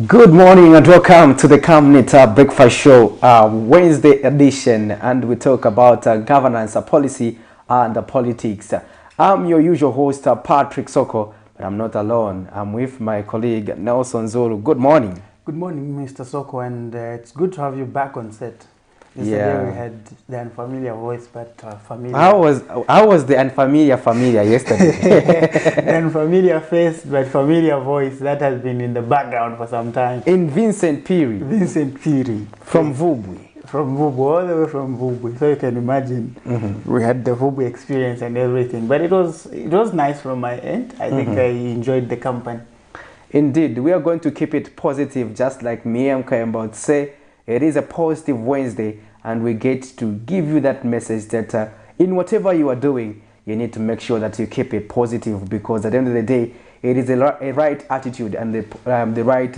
Good morning and welcome to the Camnet Breakfast Show, Wednesday edition, and we talk about governance, policy, and politics. I'm your usual host, Patrick Soko, but I'm not alone. I'm with my colleague Nelson Zulu. Good morning. Good morning, Mr. Soko, and it's good to have you back on set. Yesterday we had the unfamiliar voice, but familiar. How was the unfamiliar yesterday? The unfamiliar face, but familiar voice that has been in the background for some time. In Vincent Peary. Vincent Peary. From Vubwi. From Vubwi, all the way from Vubwi. So you can imagine we had the Vubwi experience and everything. But it was nice from my end. I think I enjoyed the company. Indeed, we are going to keep it positive, just like Miriam Kayamba say. It is a positive Wednesday, and we get to give you that message that in whatever you are doing, you need to make sure that you keep it positive, because at the end of the day, it is a right attitude and the right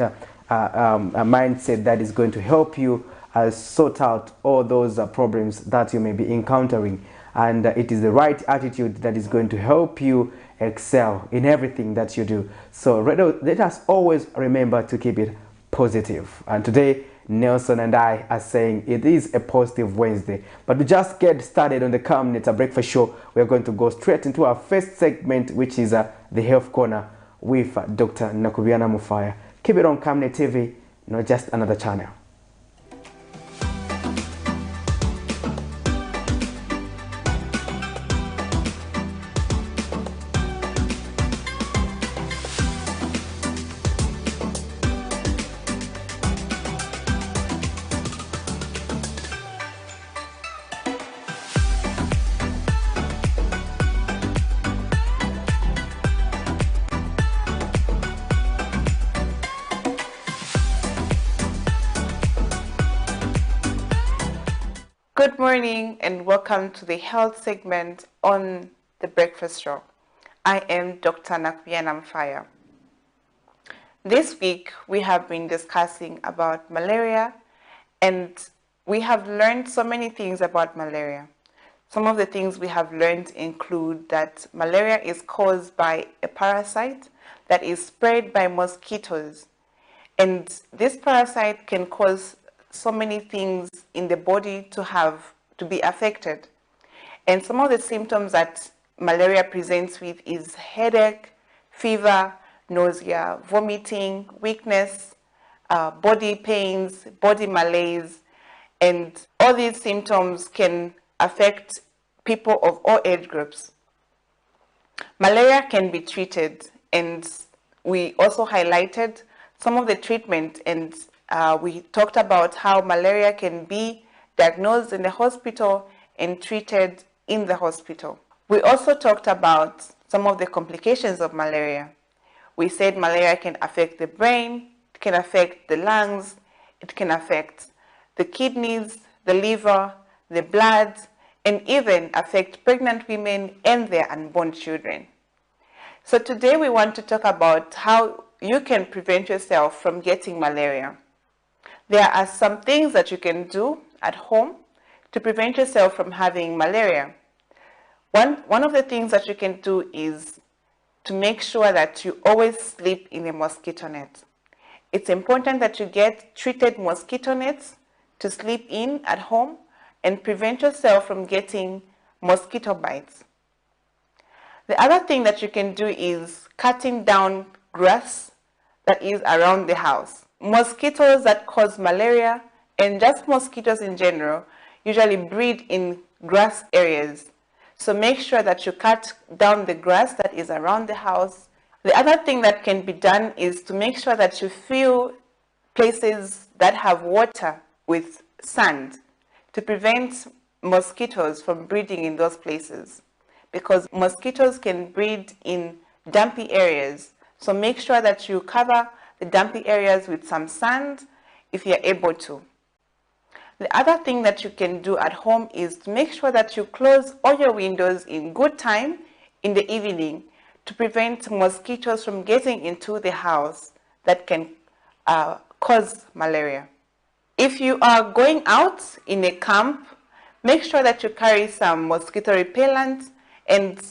mindset that is going to help you sort out all those problems that you may be encountering. And it is the right attitude that is going to help you excel in everything that you do. So let us always remember to keep it positive. And today, Nelson and I are saying it is a positive Wednesday. But we just get started on the Camnet Breakfast Show. We're going to go straight into our first segment, which is the Health Corner with Dr. Nakubiana Mufaya. Keep it on Camnet TV, not just another channel. Good morning and welcome to the health segment on the Breakfast Show. I am Dr. Nakubiana Mufaya. This week we have been discussing about malaria, and we have learned so many things about malaria. Some of the things we have learned include that malaria is caused by a parasite that is spread by mosquitoes, and this parasite can cause so many things in the body to be affected. And some of the symptoms that malaria presents with is headache, fever, nausea, vomiting, weakness, body pains, body malaise, and all these symptoms can affect people of all age groups. Malaria can be treated, and we also highlighted some of the treatment, and we talked about how malaria can be diagnosed in the hospital and treated in the hospital. We also talked about some of the complications of malaria. We said malaria can affect the brain, it can affect the lungs, it can affect the kidneys, the liver, the blood, and even affect pregnant women and their unborn children. So today we want to talk about how you can prevent yourself from getting malaria. There are some things that you can do at home to prevent yourself from having malaria. One of the things that you can do is to make sure that you always sleep in a mosquito net. It's important that you get treated mosquito nets to sleep in at home and prevent yourself from getting mosquito bites. The other thing that you can do is cutting down grass that is around the house. Mosquitoes that cause malaria, and just mosquitoes in general, usually breed in grass areas. So make sure that you cut down the grass that is around the house. The other thing that can be done is to make sure that you fill places that have water with sand to prevent mosquitoes from breeding in those places, because mosquitoes can breed in dumpy areas. So make sure that you cover the dumpy areas with some sand if you're able to. The other thing that you can do at home is to make sure that you close all your windows in good time in the evening to prevent mosquitoes from getting into the house that can cause malaria. If you are going out in a camp, make sure that you carry some mosquito repellent and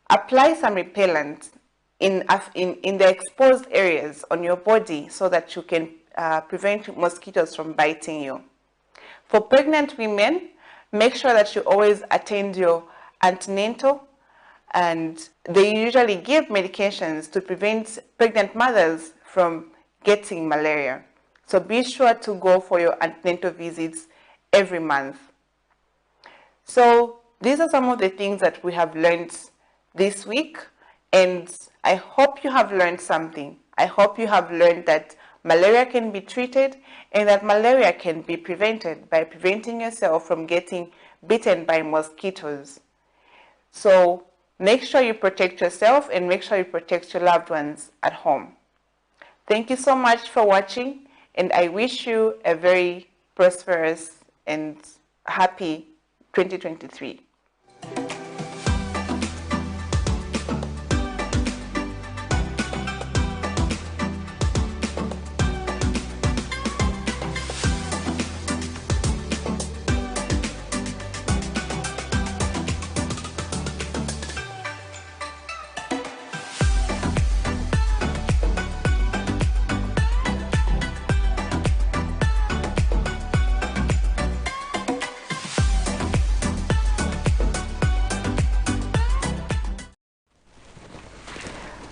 apply some repellent in the exposed areas on your body so that you can prevent mosquitoes from biting you. For pregnant women, make sure that you always attend your antenatal, and they usually give medications to prevent pregnant mothers from getting malaria. So be sure to go for your antenatal visits every month. So these are some of the things that we have learned this week, and I hope you have learned something. I hope you have learned that malaria can be treated and that malaria can be prevented by preventing yourself from getting bitten by mosquitoes. So make sure you protect yourself and make sure you protect your loved ones at home. Thank you so much for watching, and I wish you a very prosperous and happy 2023.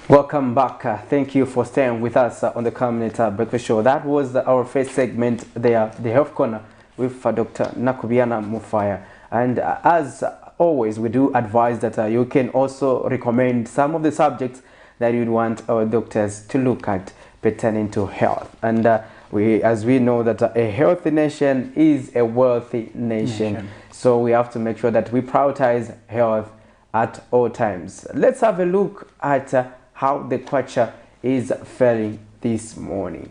Welcome back. Thank you for staying with us on the Camnet Breakfast Show. That was our first segment there, the Health Corner with Dr. Nakubiana Mufaya. And as always, we do advise that you can also recommend some of the subjects that you'd want our doctors to look at pertaining to health. And as we know that a healthy nation is a wealthy nation. So we have to make sure that we prioritize health at all times. Let's have a look at how the kwacha is faring this morning.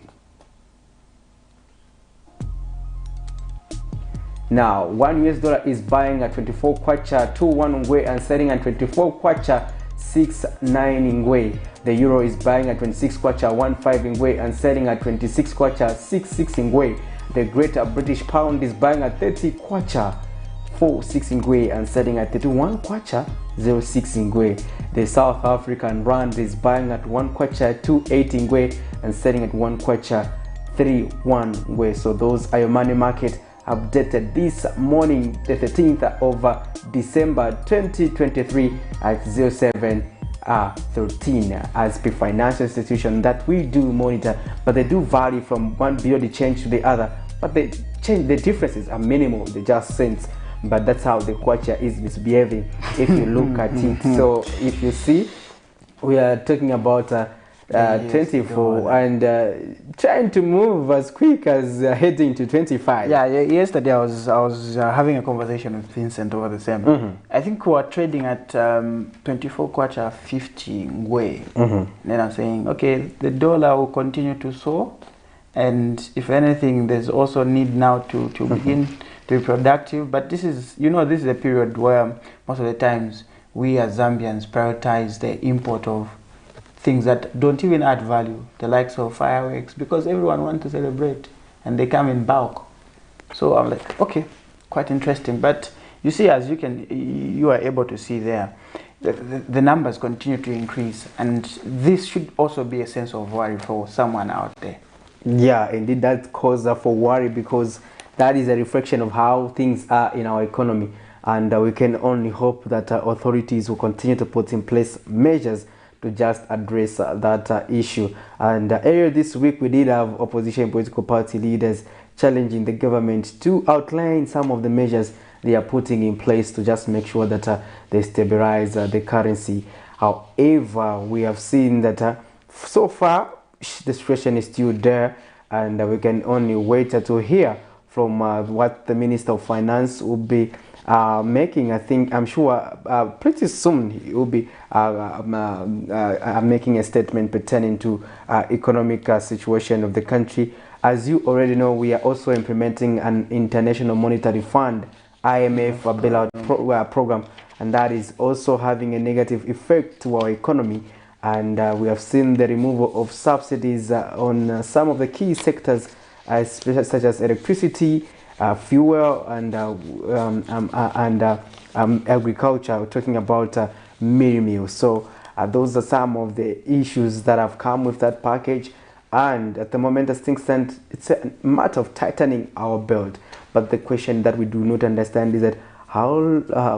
Now, $1 is buying at 24 kwacha 21 ngwe and selling at 24 kwacha 69 ngwe. The euro is buying at 26 kwacha 15 ngwe and selling at 26 kwacha 66 ngwe. The Greater British Pound is buying at 30 kwacha 46 ngwe and selling at 31 kwacha 06 ngwe. The South African rand is buying at 1 kwacha 28 ngwe and selling at 1 kwacha 31 ngwe. So those are your money market updated this morning, the 13th of December 2023 at 0713 as per financial institution that we do monitor, but they do vary from one period change to the other, but the differences are minimal, they just cents. But that's how the kwacha is misbehaving if you look at it. So if you see, we are talking about 24 and trying to move as quick as heading to 25. Yeah, yesterday I was having a conversation with Vincent over the same. I think we are trading at 24 kwacha 50 ngwe. Then I'm saying, okay, the dollar will continue to soar, and if anything, there's also need now to begin to be productive. But this is, this is a period where most of the times we as Zambians prioritize the import of things that don't even add value, the likes of fireworks, because everyone wants to celebrate and they come in bulk. So I'm like, okay, quite interesting. But you see, as you are able to see there, the numbers continue to increase, and this should also be a sense of worry for someone out there. Yeah, indeed, that cause for worry, because that is a reflection of how things are in our economy, and we can only hope that authorities will continue to put in place measures to just address that issue. And earlier this week, we did have opposition political party leaders challenging the government to outline some of the measures they are putting in place to just make sure that they stabilize the currency. However, we have seen that so far the situation is still there, and we can only wait to hear from what the Minister of Finance will be making. I'm sure pretty soon he will be making a statement pertaining to economic situation of the country. As you already know, we are also implementing an International Monetary Fund, IMF bailout program, and that is also having a negative effect to our economy. And we have seen the removal of subsidies on some of the key sectors, such as electricity, fuel, and agriculture. We're talking about meal. So those are some of the issues that have come with that package. And at the moment, as things stand, it's a matter of tightening our belt. But the question that we do not understand is that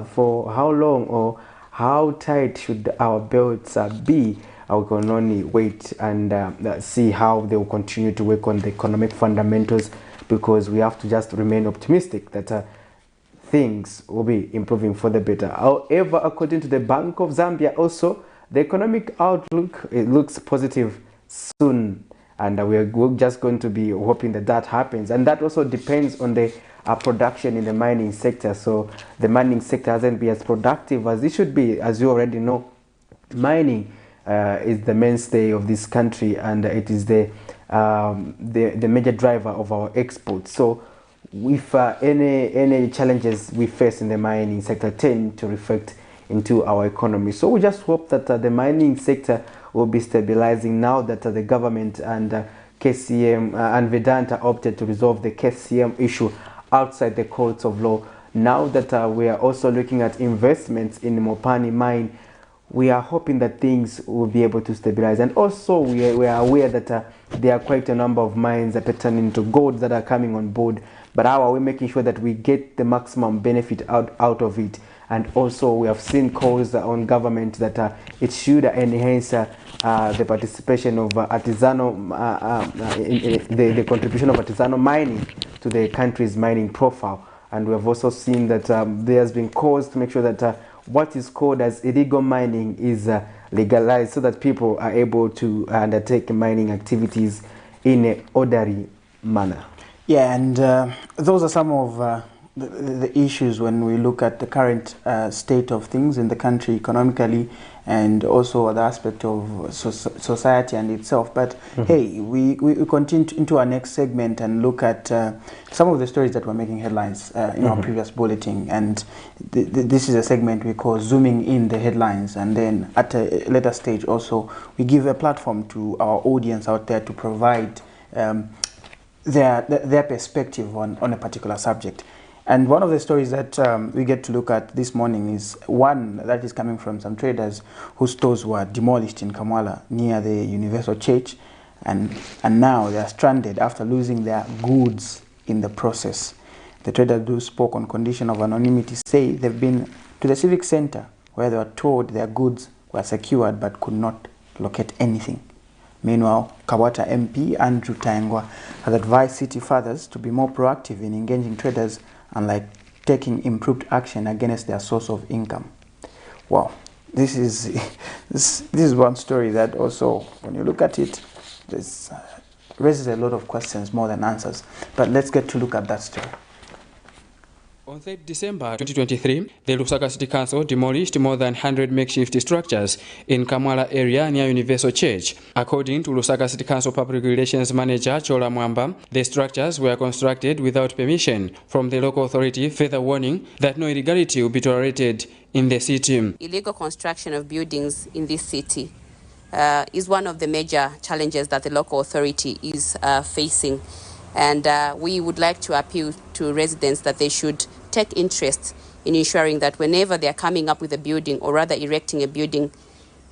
for how long or how tight should our belts be? We can only wait and see how they will continue to work on the economic fundamentals, because we have to just remain optimistic that things will be improving for the better. However, according to the Bank of Zambia, also the economic outlook, it looks positive soon, and we're just going to be hoping that that happens. And that also depends on the production in the mining sector. So the mining sector hasn't been as productive as it should be. As you already know, mining is the mainstay of this country, and it is the major driver of our exports. So if any challenges we face in the mining sector tend to reflect into our economy. So we just hope that the mining sector will be stabilizing now that the government and KCM and Vedanta opted to resolve the KCM issue outside the courts of law. Now that we are also looking at investments in the Mopani mine, we are hoping that things will be able to stabilize. And also we are aware that there are quite a number of mines that pertain to gold that are coming on board. But how are we making sure that we get the maximum benefit out of it? And also we have seen calls on government that it should enhance the participation of artisanal, the contribution of artisanal mining to the country's mining profile. And we have also seen that there has been calls to make sure that what is called as illegal mining is legalized, so that people are able to undertake mining activities in an orderly manner. Yeah, and those are some of the issues when we look at the current state of things in the country economically, and also the aspect of society and itself. But hey, we continue into our next segment and look at some of the stories that were making headlines in our previous bulletin. And this is a segment we call Zooming In the Headlines. And then at a later stage also, we give a platform to our audience out there to provide their perspective on a particular subject. And one of the stories that we get to look at this morning is one that is coming from some traders whose stores were demolished in Kamwala near the Universal Church, and now they are stranded after losing their goods in the process. The traders who spoke on condition of anonymity say they've been to the civic center where they were told their goods were secured but could not locate anything. Meanwhile, Kawata MP Andrew Taengwa has advised city fathers to be more proactive in engaging traders and taking improved action against their source of income. Wow, this is one story that also, when you look at it, this raises a lot of questions more than answers. But let's get to look at that story. On 3rd December 2023, the Lusaka City Council demolished more than 100 makeshift structures in Kamwala area near Universal Church. According to Lusaka City Council Public Relations Manager Chola Mwamba, the structures were constructed without permission from the local authority, further warning that no illegality will be tolerated in the city. Illegal construction of buildings in this city is one of the major challenges that the local authority is facing. And we would like to appeal to residents that they should take interest in ensuring that whenever they are coming up with a building, or rather erecting a building,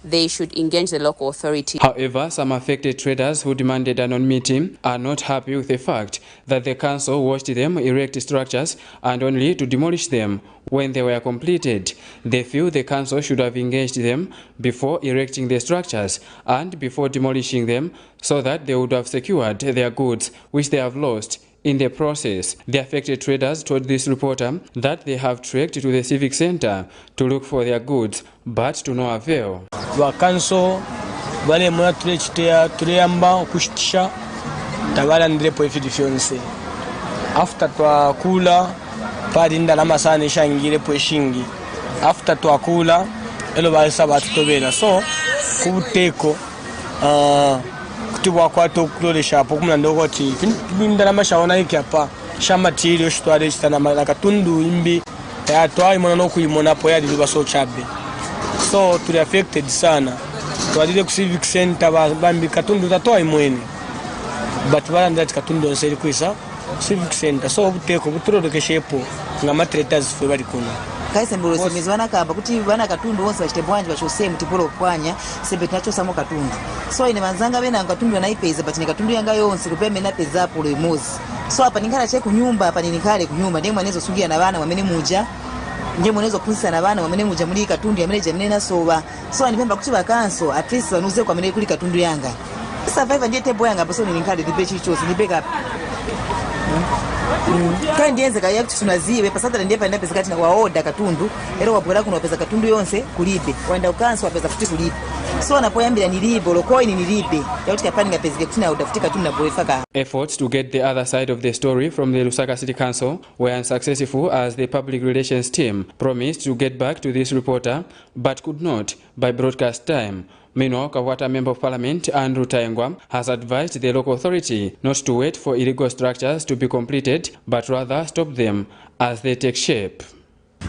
they should engage the local authority. However, some affected traders who demanded anonymity are not happy with the fact that the council watched them erect structures and only to demolish them when they were completed. They feel the council should have engaged them before erecting the structures and before demolishing them, so that they would have secured their goods, which they have lost in the process. The affected traders told this reporter that they have trekked to the civic center to look for their goods, but to no avail. Vakanso vale mwana tuleyamba okushitisha tabalandire poefiti fyonse after twakula palinda namasana eshangire poeshingi after twakula elo balisa batutobera so kubuteko kutibwa kwato okulolesha apo kumulando koti binda namashaona ikyapa shamatiri oshitwale chitana katundu imbi yatwaye mwana nokuyimona po yali baso chabe. So tuli affected sana. Twalile ku civic center bambi katundu tatwaye mwene. But balanda katundu nseri kuisa civic center. So buteko butulolekeshepo nga matretas fe bali kuna. kaise mbulosomezi vanakamba kuti vana katundu wonse vachite bwanji vachose mutipolo pwanya sembe tinachosamo katundu so ine manzanga vena katundu anaipeza but ni katundu yanga yonse kupeme napeza polo imozi so apa nikhala che kunyumba apa nikhale kunyumba ndiye mwanezo sungira na vana wamene muja ndiye mwanezo kunsisa na vana wamene muja muli katundu yamene jamene nasowa so anipemba kuti vakanso at least vanuze kwa mene kuli katundu yanga survivor ndiye tebo yanga paso nikhale dipe chichosi ndipeka kandi yenze kaya kuti tunaziwe pasatale ndiye panda pesa kati na waoda katundu ero wabwera kuno pesa katundu yonse kulibe waenda ukanso wapeza futi kulibe so anapoyambira nilibe lokoini nilibe yakuti kapani ngapezeke kuti na utafutika katundu na boyfaka. Efforts to get the other side of the story from the Lusaka City Council were unsuccessful as the public relations team promised to get back to this reporter but could not by broadcast time. Meanwhile, Kawata Member of Parliament Andrew Taengwa has advised the local authority not to wait for illegal structures to be completed, but rather stop them as they take shape.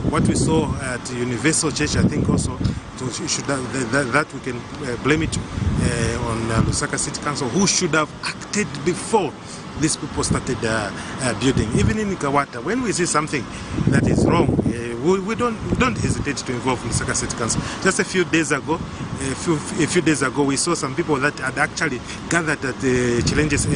What we saw at Universal Church, I think also that we can blame it on Lusaka City Council, who should have acted before these people started building. Even in Kawata, when we see something that is wrong, we don't hesitate to involve Lusaka City Council. Just a few days ago, we saw some people that had actually gathered at the Challenges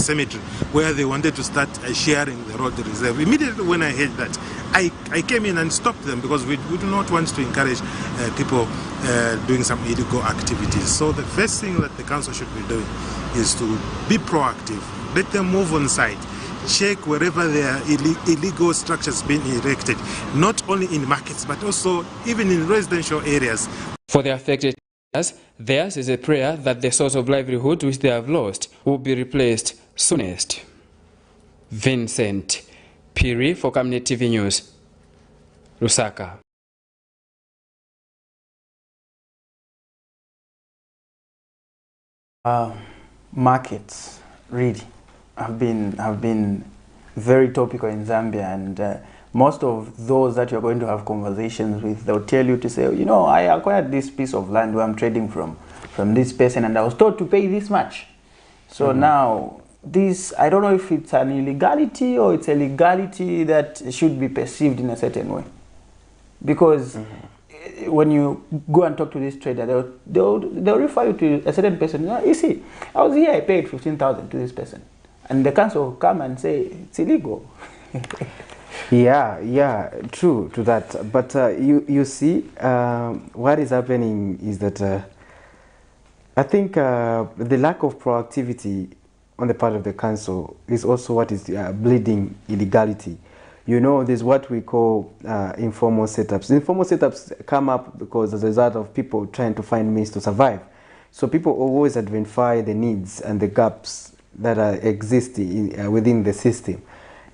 Cemetery, where they wanted to start sharing the road reserve. Immediately when I heard that, I came in and stopped them because we do not want to encourage people doing some illegal activities. So the first thing that the council should be doing is to be proactive. Let them move on site. Check wherever there are illegal structures being erected, not only in markets but also even in residential areas. For the affected areas, theirs is a prayer that the source of livelihood which they have lost will be replaced soonest. Vincent Piri for Camnet TV News, Lusaka. Markets really have been very topical in Zambia, and most of those that you're going to have conversations with, they'll tell you to say, you know, I acquired this piece of land where I'm trading from this person, and I was told to pay this much. So now this, I don't know if it's an illegality or it's a legality that should be perceived in a certain way, because when you go and talk to this trader, they'll refer you to a certain person. You see, I was here, I paid 15,000 to this person, and the council will come and say it's illegal. Yeah, true to that. But you see, what is happening is that I think the lack of proactivity on the part of the council is also what is bleeding illegality. You know, there's what we call informal setups. Informal setups come up because as a result of people trying to find means to survive. So people always identify the needs and the gaps that are existing within the system.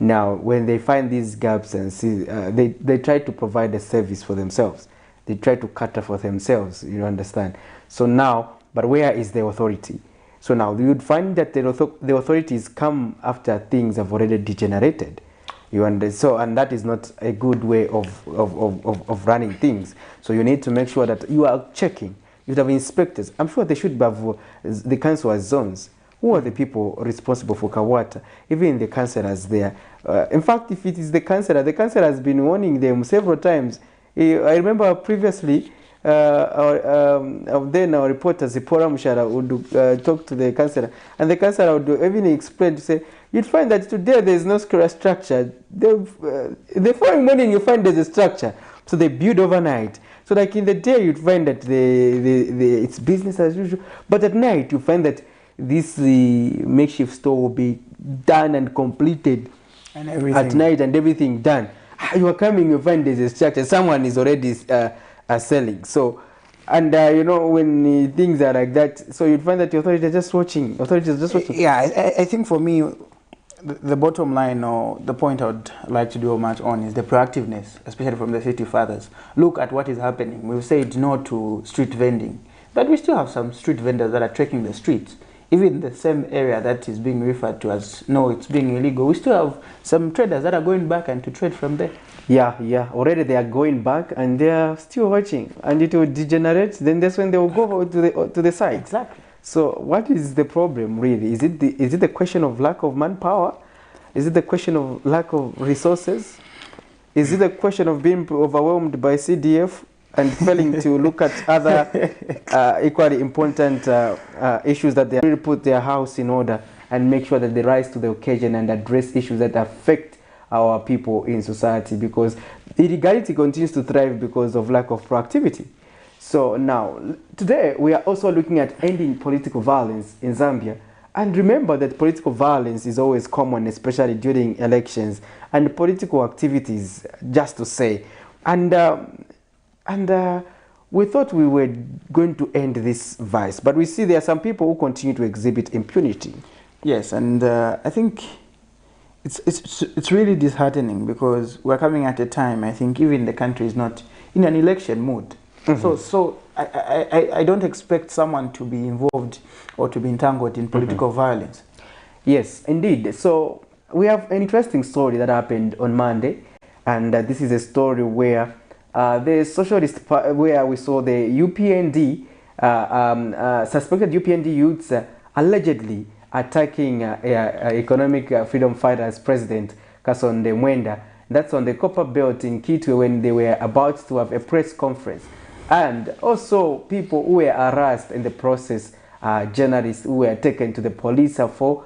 Now, when they find these gaps and see, they try to provide a service for themselves. They try to cater for themselves, you understand? So now, but where is the authority? So now you would find that the authorities come after things have already degenerated. You understand? So, and that is not a good way of running things. So you need to make sure that you are checking. You have inspectors. I'm sure they should have the council as zones. Who are the people responsible for Kawata? Even the councillors there. In fact, if it is the councillor has been warning them several times. I remember previously, then our reporter Zipora Mushara would talk to the councillor, and the councillor would even explain to say, you'd find that today there is no structure. The following morning you find there's a structure. So they build overnight. So like in the day you'd find that it's business as usual, but at night you find that this makeshift store will be done and completed and everything at night, and everything done. You are coming, you find there's a structure, someone is already selling. So, and you know, when things are like that, so you'd find that the authorities are just watching. Yeah, I think for me, the bottom line, or the point I would like to do much on, is the proactiveness, especially from the city fathers. Look at what is happening. We've said no to street vending, but we still have some street vendors that are trekking the streets. Even the same area that is being referred to as, no, it's being illegal, we still have some traders that are going back and to trade from there. Yeah. Already they are going back and they are still watching, and it will degenerate. Then that's when they will go to the side. Exactly. So what is the problem really? Is it the question of lack of manpower? Is it the question of lack of resources? Is it a question of being overwhelmed by CDF and failing to look at other equally important issues that they really put their house in order and make sure that they rise to the occasion and address issues that affect our people in society? Because illegality continues to thrive because of lack of proactivity. So now, today we are also looking at ending political violence in Zambia. And remember that political violence is always common, especially during elections and political activities, just to say. And we thought we were going to end this vice, but we see there are some people who continue to exhibit impunity. Yes, and I think it's really disheartening because we're coming at a time, I think, even the country is not in an election mood. So I don't expect someone to be involved or to be entangled in political violence. Yes, indeed. So we have an interesting story that happened on Monday, and this is a story where the socialist, where we saw the UPND, suspected UPND youths allegedly attacking economic freedom fighters president Kasonde Mwenda. That's on the Copper Belt in Kitwe when they were about to have a press conference. And also people who were harassed in the process, journalists who were taken to the police for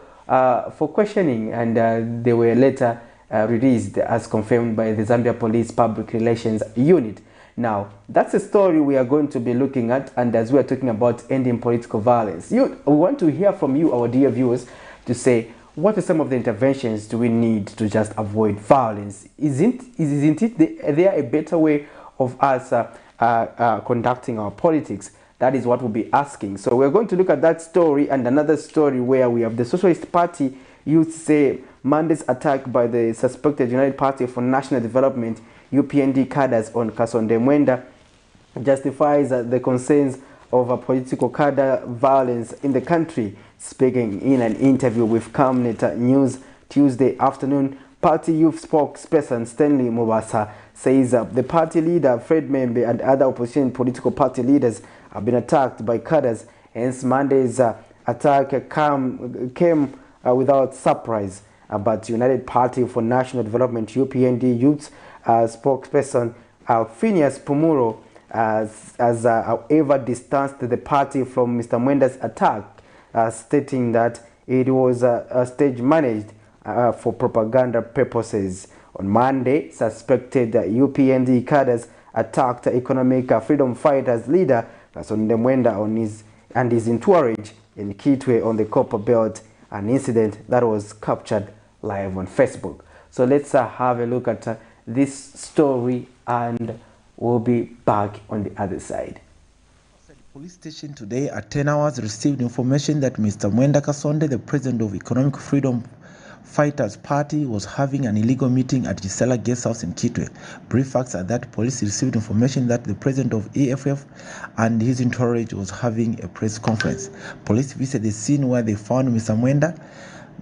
questioning, and they were later released as confirmed by the Zambia Police Public Relations Unit. Now, that's a story we are going to be looking at, and as we are talking about ending political violence, we want to hear from you, our dear viewers, to say, what are some of the interventions do we need to just avoid violence? Isn't there a better way of us conducting our politics? That is what we'll be asking. So we're going to look at that story and another story where we have the Socialist Party youth say Monday's attack by the suspected United Party for National Development UPND cadres on Kasonde Mwenda justifies the concerns of political cadre violence in the country. Speaking in an interview with Camnet News Tuesday afternoon, party youth spokesperson Stanley Mubasa says the party leader Fred Membe and other opposition political party leaders have been attacked by cadres. Hence, Monday's attack came without surprise. But United Party for National Development UPND youth spokesperson Phineas Pumuro has however distanced the party from Mr. Mwenda's attack, stating that it was stage managed for propaganda purposes. On Monday, suspected UPND cadres attacked economic freedom fighters leader Kasonde Mwenda and his entourage in Kitwe on the Copper Belt, an incident that was captured live on Facebook. So let's have a look at this story and we'll be back on the other side. Police station today at 10 hours received information that Mr. Mwenda Kasonde, the president of Economic Freedom Fighters Party, was having an illegal meeting at Gisela Guest House in Kitwe. Brief facts are that police received information that the president of EFF and his entourage was having a press conference. Police visited the scene where they found Mr. Mwenda,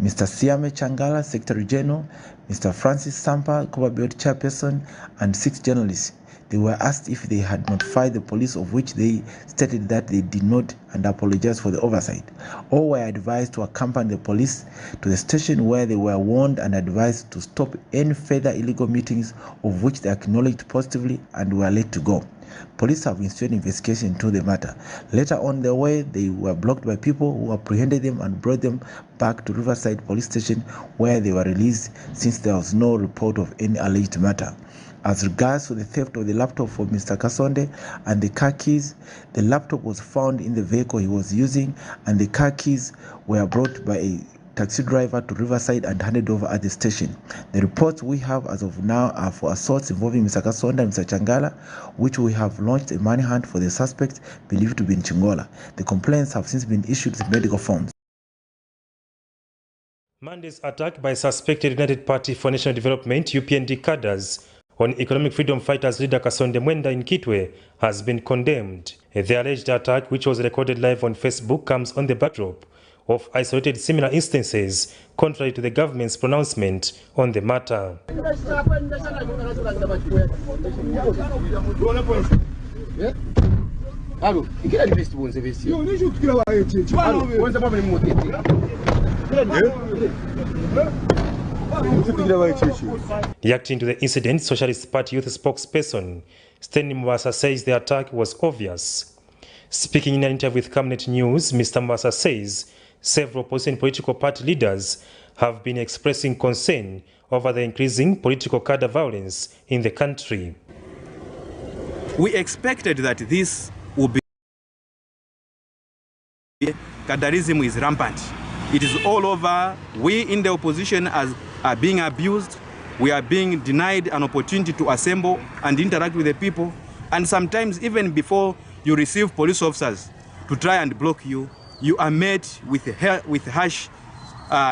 Mr. Siame Changala, Secretary General, Mr. Francis Sampa, Copper Belt Chairperson, and 6 journalists. They were asked if they had notified the police, of which they stated that they did not, and apologized for the oversight. All were advised to accompany the police to the station, where they were warned and advised to stop any further illegal meetings, of which they acknowledged positively and were let to go. Police have initiated investigation into the matter. Later on their way, they were blocked by people who apprehended them and brought them back to Riverside Police Station, where they were released since there was no report of any alleged matter. As regards to the theft of the laptop for Mr. Kasonde and the car keys, the laptop was found in the vehicle he was using, and the car keys were brought by a taxi driver to Riverside and handed over at the station. The reports we have as of now are for assaults involving Mr. Kasonde and Mr. Changala, which we have launched a manhunt for the suspects believed to be in Chingola. The complaints have since been issued with medical forms. Monday's attack by suspected United Party for National Development UPND cadres on Economic Freedom Fighters leader Kasonde Mwenda in Kitwe has been condemned. The alleged attack, which was recorded live on Facebook, comes on the backdrop of isolated similar instances, contrary to the government's pronouncement on the matter. Reacting to the incident, Socialist Party Youth spokesperson Stanley Mbasa says the attack was obvious. Speaking in an interview with Camnet News, Mr. Mbasa says several opposition political party leaders have been expressing concern over the increasing political cadre violence in the country. We expected that this would be. Cadreism is rampant. It is all over. We in the opposition are being abused. We are being denied an opportunity to assemble and interact with the people. And sometimes even before you receive police officers to try and block you, you are met with harsh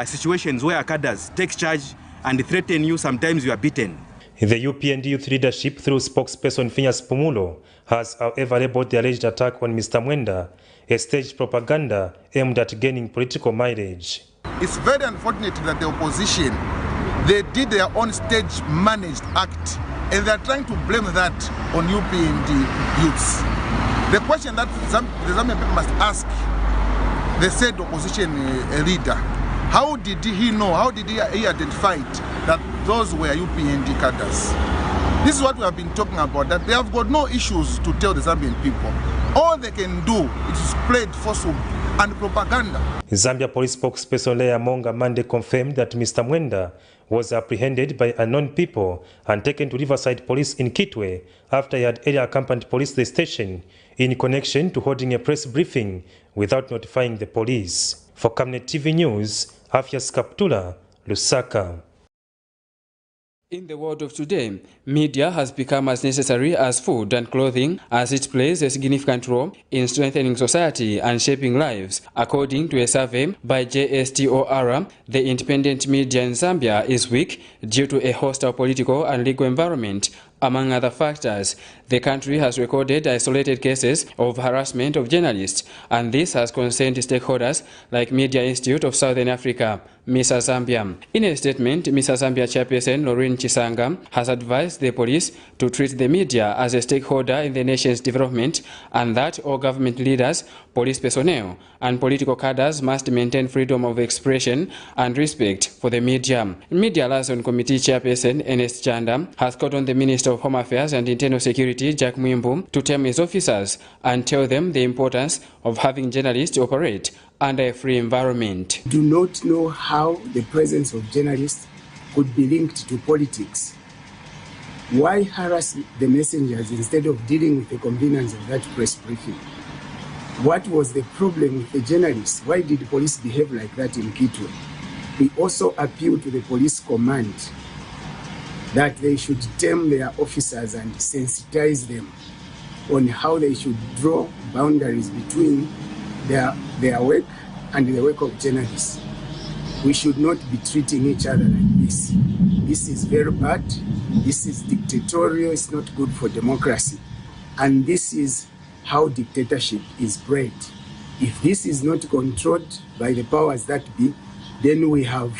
situations where cadres take charge and threaten you. Sometimes you are beaten. The UPND youth leadership, through spokesperson Phineas Pumulo, has however labeled the alleged attack on Mr. Mwenda a staged propaganda aimed at gaining political mileage. It's very unfortunate that the opposition, they did their own stage managed act and they're trying to blame that on UPND youths. The question that the Zambian people must ask the said opposition leader, how did he know, how did he identify that those were UPND cadres? This is what we have been talking about, that they have got no issues to tell the Zambian people. All they can do is spread falsehood and propaganda. Zambia police spokesperson Leah Monga Monday confirmed that Mr. Mwenda was apprehended by unknown people and taken to Riverside Police in Kitwe after he had earlier accompanied police to the station in connection to holding a press briefing without notifying the police. For Camnet TV News, Afias Kaptula, Lusaka. In the world of today, media has become as necessary as food and clothing, as it plays a significant role in strengthening society and shaping lives. According to a survey by JSTOR, the independent media in Zambia is weak due to a hostile political and legal environment. Among other factors, the country has recorded isolated cases of harassment of journalists, and this has concerned stakeholders like Media Institute of Southern Africa, MISA Zambia. In a statement, MISA Zambia chairperson Lauren Chisanga has advised the police to treat the media as a stakeholder in the nation's development, and that all government leaders, police personnel, and political cadres must maintain freedom of expression and respect for the media. Media Liaison Committee chairperson Ernest Chanda has called on the Minister of Home Affairs and Internal Security, Jack Mwimbu, to tame his officers and tell them the importance of having journalists operate under a free environment. Do not know how the presence of journalists could be linked to politics. Why harass the messengers instead of dealing with the convenience of that press briefing? What was the problem with the journalists? Why did the police behave like that in Kitwe? We also appeal to the police command that they should tame their officers and sensitize them on how they should draw boundaries between their work and the work of journalists. We should not be treating each other like this. This is very bad. This is dictatorial. It's not good for democracy. And this is how dictatorship is bred. If this is not controlled by the powers that be, then we have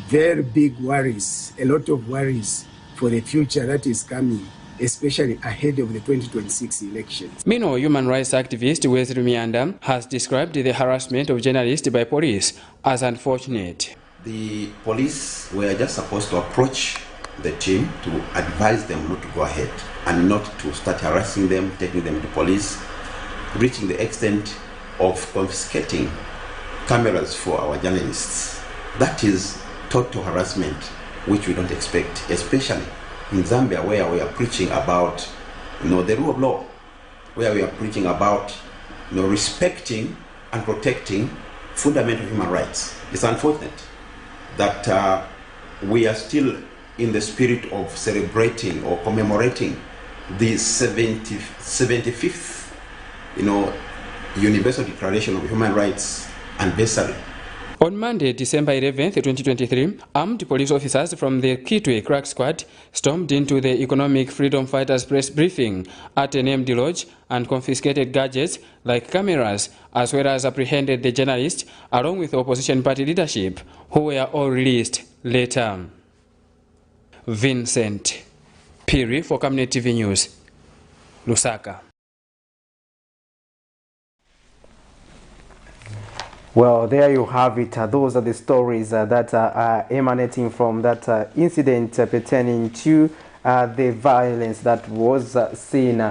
very big worries, a lot of worries for the future that is coming, especially ahead of the 2026 elections. Meanwhile, human rights activist Wesley Mianda has described the harassment of journalists by police as unfortunate. The police were just supposed to approach the team to advise them not to go ahead and not to start harassing them, taking them to police, reaching the extent of confiscating cameras for our journalists. That is total harassment, which we don't expect, especially in Zambia, where we are preaching about, the rule of law, where we are preaching about, respecting and protecting fundamental human rights. It's unfortunate that we are still in the spirit of celebrating or commemorating the 75th, Universal Declaration of Human Rights anniversary. On Monday, December 11th, 2023, armed police officers from the Kitwe Crack Squad stormed into the Economic Freedom Fighters press briefing at an MD Lodge and confiscated gadgets like cameras, as well as apprehended the journalists along with the opposition party leadership, who were all released later. Vincent Piri for Camnet TV News, Lusaka. Well, there you have it. Those are the stories that are emanating from that incident pertaining to the violence that was seen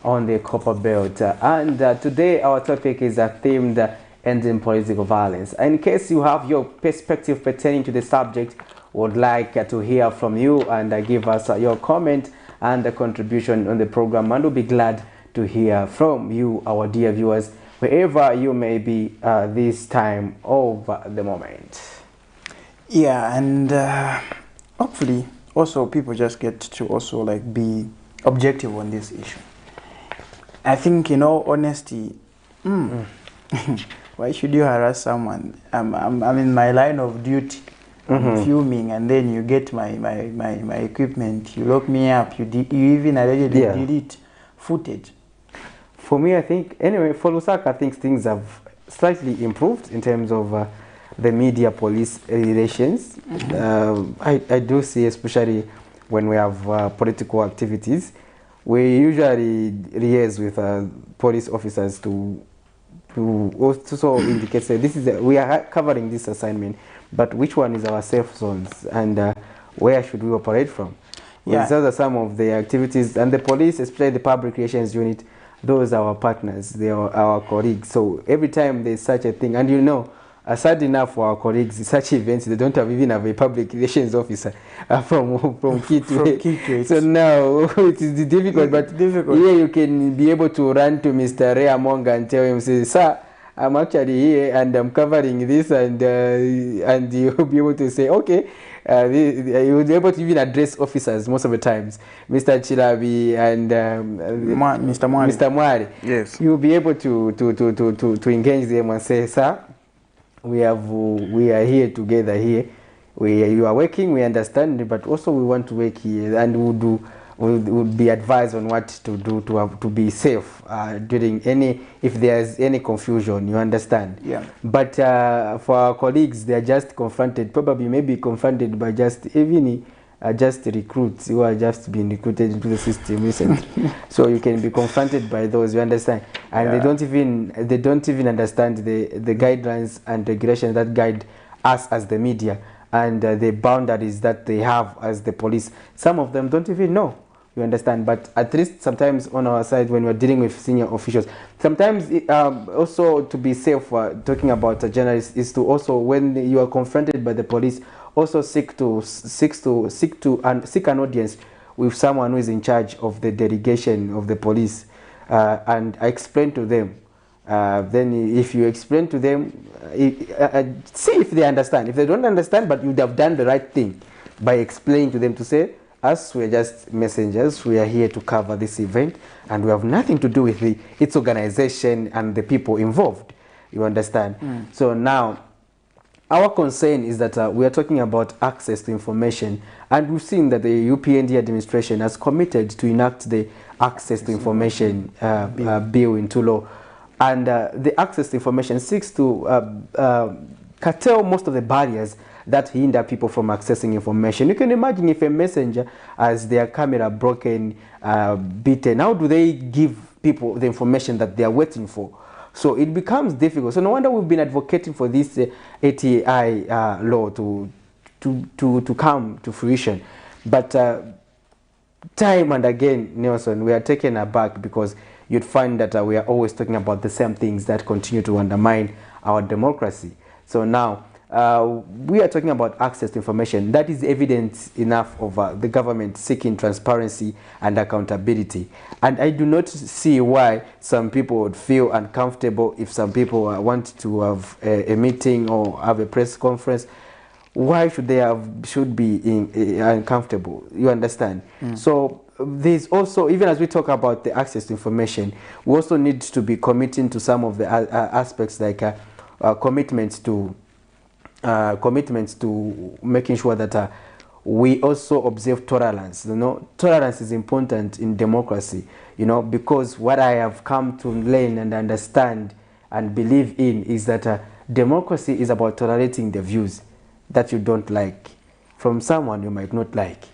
on the Copper Belt. And today our topic is themed ending political violence. In case you have your perspective pertaining to the subject, would like to hear from you and give us your comment and contribution on the program, and we'll be glad to hear from you, our dear viewers, wherever you may be this time of the moment. Yeah, and hopefully also people just get to also like be objective on this issue. I think, in all honesty, why should you harass someone? I'm in my line of duty, I'm filming, and then you get my equipment, you lock me up, you even allegedly delete footage. For me, I think, anyway, for Lusaka, I think things have slightly improved in terms of the media-police relations. I do see, especially when we have political activities, we usually liaise with police officers to also indicate, say, this is we are covering this assignment, but which one is our safe zones and where should we operate from? Yeah. Those are some of the activities, and the police, especially the public relations unit, those are our partners, they are our colleagues. So every time there's such a thing, and you know, sad enough for our colleagues, such events, they don't even have a public relations officer from Kitwe. So now it is difficult, but here you can be able to run to Mr. Ray Amonga and tell him, say, sir, I'm actually here and I'm covering this, and you'll be able to say, okay, you will be able to even address officers most of the times, Mr. Chilabi and Mr. Mwari. Yes, you'll be able to engage them and say, sir, we are here together here. You are working, we understand, but also we want to work here, and we'll be advised on what to do to be safe during if there's any confusion, you understand. Yeah. But for our colleagues, they are just confronted, probably maybe confronted by just recruits who are just being recruited into the system recently. So you can be confronted by those, you understand, and they don't even understand the guidelines and regulations that guide us as the media, and the boundaries that they have as the police. Some of them don't even know, you understand. But at least sometimes on our side, when we're dealing with senior officials, sometimes also to be safe, talking about a journalist, is to also, when you are confronted by the police, also seek an audience with someone who is in charge of the delegation of the police, and explain to them. Then if you explain to them, see if they understand. If they don't understand, but you would have done the right thing by explaining to them, to say, us, we are just messengers, we are here to cover this event, and we have nothing to do with its organization and the people involved, you understand. So now our concern is that we are talking about access to information, and we've seen that the UPND administration has committed to enact the access to information bill into law. And the access to information seeks to curtail most of the barriers that hinder people from accessing information. You can imagine if a messenger has their camera broken, beaten, how do they give people the information that they are waiting for? So it becomes difficult. So no wonder we've been advocating for this ATI law to come to fruition. But time and again, Nelson, we are taken aback, because you'd find that we are always talking about the same things that continue to undermine our democracy. So now we are talking about access to information. That is evidence enough of the government seeking transparency and accountability. And I do not see why some people would feel uncomfortable if some people want to have a meeting or have a press conference. Why should they be uncomfortable? You understand? So there's also, even as we talk about the access to information, we also need to be committing to some of the aspects, like commitments to making sure that we also observe tolerance. You know, tolerance is important in democracy, you know, because what I have come to learn and understand and believe in is that democracy is about tolerating the views that you don't like from someone you might not like.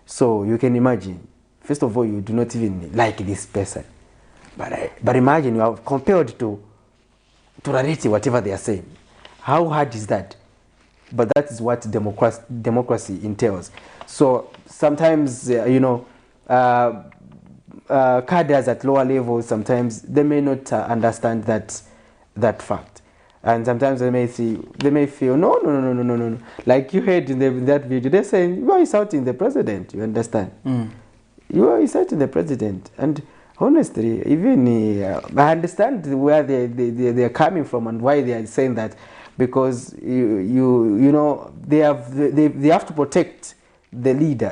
So you can imagine, first of all, you do not even like this person, but imagine you are compelled to tolerate whatever they are saying. How hard is that? But that is what democracy entails. So sometimes, cadres at lower levels, sometimes they may not understand that fact. And sometimes they may feel, no. Like you heard in that video, they're saying, you are insulting the president, you understand? You are insulting the president. And honestly, even I understand where they're coming from and why they are saying that, because you know they have to protect their leader,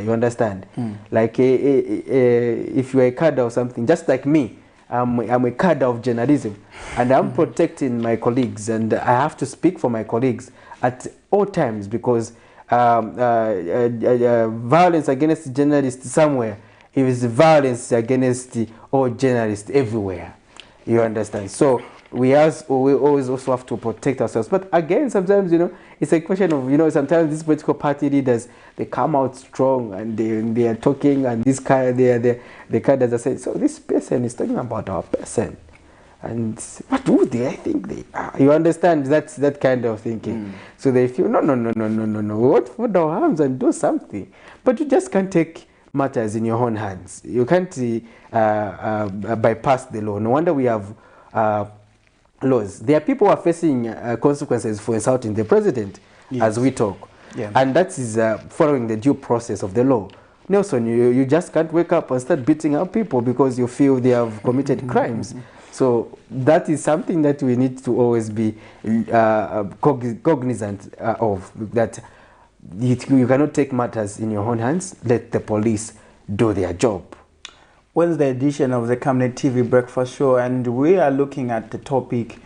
you understand? Like if you're a cadre or something, just like me, I'm a cadre of journalism, and I'm protecting my colleagues, and I have to speak for my colleagues at all times, because violence against journalists somewhere is violence against all journalists everywhere, you understand? So we always also have to protect ourselves. But again, sometimes, it's a question of, sometimes these political party leaders, they come out strong and they are talking, and this kind the cadres are saying, so this person is talking about our person. And what do they think they are? You understand? That's that kind of thinking. So they feel, no. What put our hands and do something. But you just can't take matters in your own hands. You can't bypass the law. No wonder we have laws. There are people who are facing consequences for insulting the president, as we talk. Yeah. And that is following the due process of the law. Nelson, you just can't wake up and start beating up people because you feel they have committed crimes. So that is something that we need to always be cognizant of, that you cannot take matters in your own hands. Let the police do their job. Wednesday edition of the Camnet TV Breakfast Show, and we are looking at the topic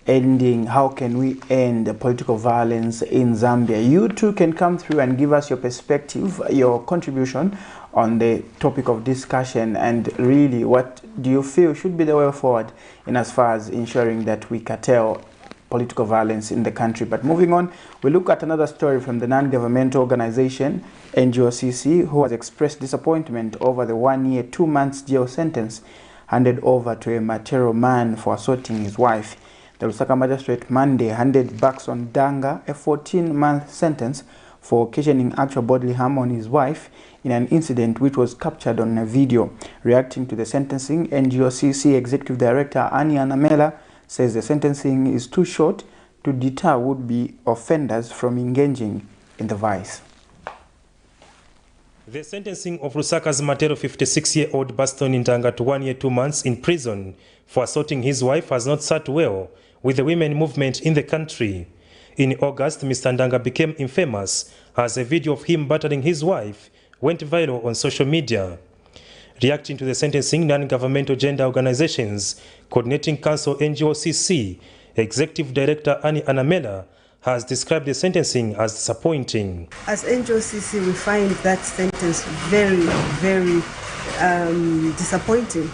ending, how can we end the political violence in Zambia? You too can come through and give us your perspective, your contribution on the topic of discussion, and really what do you feel should be the way forward in as far as ensuring that we curtail political violence in the country. But moving on, we look at another story from the non-governmental organization NGOCC, who has expressed disappointment over the 1 year 2 months jail sentence handed over to a Matero man for assaulting his wife. The Lusaka magistrate Monday handed Baxon Danga a 14-month sentence for occasioning actual bodily harm on his wife in an incident which was captured on a video. Reacting to the sentencing, NGOCC Executive Director Annie Anamela says the sentencing is too short to deter would-be offenders from engaging in the vice. The sentencing of Lusaka's Matero 56-year-old Baston Ntanga to 1 year 2 months in prison for assaulting his wife has not sat well with the women movement in the country. In August, Mr. Ndanga became infamous as a video of him battering his wife went viral on social media. Reacting to the sentencing, non-governmental gender organizations Coordinating Council NGOCC Executive Director Annie Anamela has described the sentencing as disappointing. As NGOCC, we find that sentence very, very disappointing,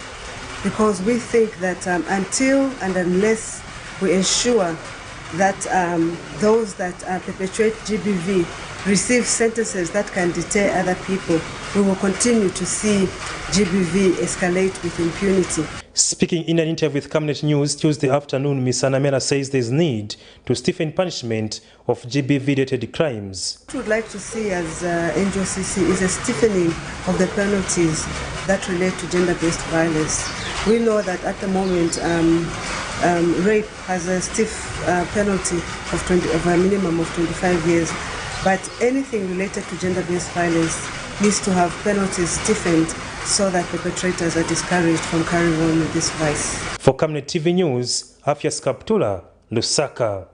because we think that until and unless we ensure that those that perpetrate GBV receive sentences that can deter other people, we will continue to see GBV escalate with impunity. Speaking in an interview with Camnet News Tuesday afternoon, Ms. Anamela says there is need to stiffen punishment of GBV-related crimes. What we would like to see as NGOCC is a stiffening of the penalties that relate to gender-based violence. We know that at the moment, rape has a stiff penalty of a minimum of 25 years. But anything related to gender-based violence needs to have penalties stiffened so that perpetrators are discouraged from carrying on with this vice. For Camnet TV News, Afias Kaptula, Lusaka.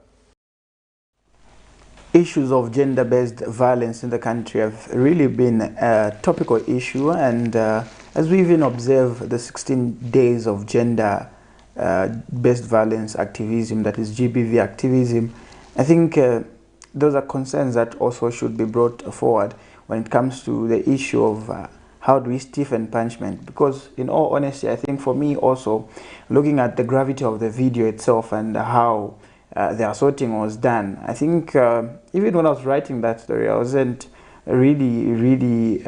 Issues of gender-based violence in the country have really been a topical issue, and as we even observe the 16 days of gender-based violence activism, that is GBV activism, I think those are concerns that also should be brought forward when it comes to the issue of how do we stiffen punishment. Because in all honesty, I think for me also, looking at the gravity of the video itself and how the assaulting was done, I think even when I was writing that story, I wasn't really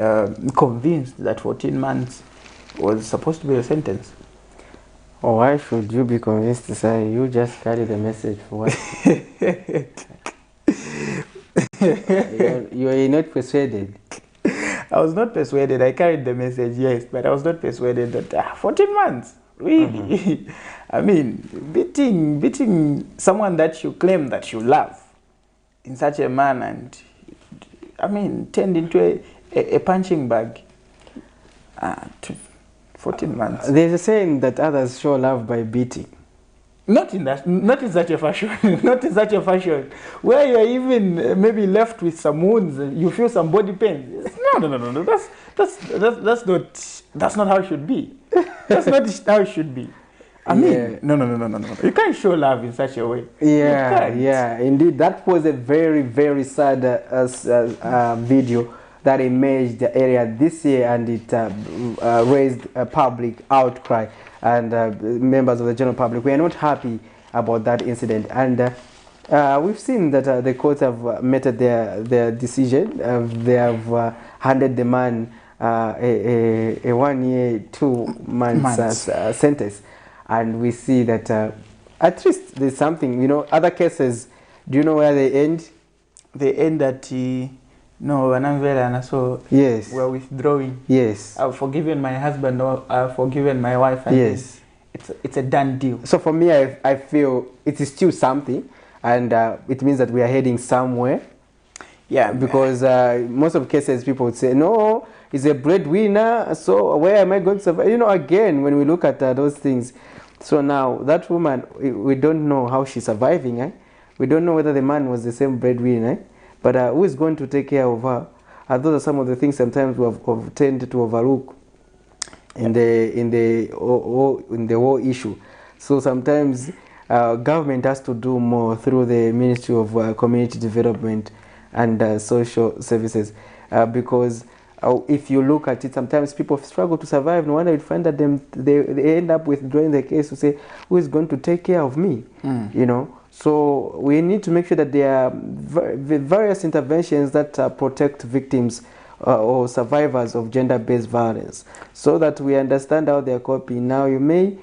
convinced that 14 months was supposed to be a sentence. Oh, why should you be convinced, sir? You just carry the message for what? You're not persuaded. I was not persuaded. I carried the message, yes, but I was not persuaded that 14 months, really? I mean, beating someone that you claim that you love in such a manner, and I mean, turned into a punching bag. 14 months. There's a saying that others show love by beating. Not in such a fashion. Not in such a fashion where you're even maybe left with some wounds, you feel some body pain. No. That's not how it should be. That's not how it should be. I mean, no. You can't show love in such a way. Yeah, indeed. That was a very, very sad video that emerged the area this year, and it raised a public outcry. And members of the general public, we are not happy about that incident. And we've seen that the courts have met their decision. They have handed the man a 1 year, 2 months sentence. And we see that at least there's something, you know. Other cases, do you know where they end? They end at so yes, we're withdrawing. Yes, I've forgiven my husband, or I've forgiven my wife. And yes, it's a done deal. So for me, I feel it is still something, and it means that we are heading somewhere. Yeah, because most of cases people would say, no, he's a breadwinner, so where am I going to survive? You know, again, when we look at those things, so now that woman, we don't know how she's surviving. We don't know whether the man was the same breadwinner. But who is going to take care of her? Those are some of the things sometimes we have tended to overlook in the whole issue. So sometimes government has to do more through the Ministry of Community Development and Social Services, because if you look at it, sometimes people struggle to survive. No wonder you find that they end up withdrawing the case to say, who is going to take care of me? You know. So we need to make sure that there are various interventions that protect victims or survivors of gender-based violence, so that we understand how they are coping. Now you may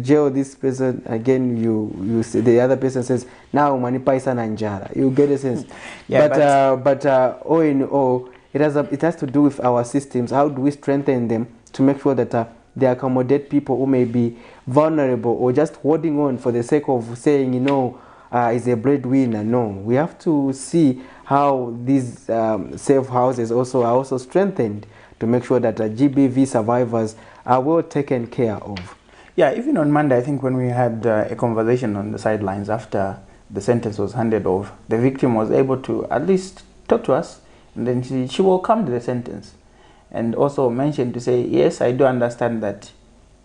jail this person again. You say, the other person says, now manipa isa na njala. You get a sense. Yeah, but all in all, it has to do with our systems. How do we strengthen them to make sure that they accommodate people who may be vulnerable or just holding on for the sake of saying, is a breadwinner? No, we have to see how these safe houses are also strengthened to make sure that GBV survivors are well taken care of. Yeah, even on Monday, I think when we had a conversation on the sidelines after the sentence was handed over, the victim was able to at least talk to us, and then she welcomed the sentence. And also mentioned to say, yes, I do understand that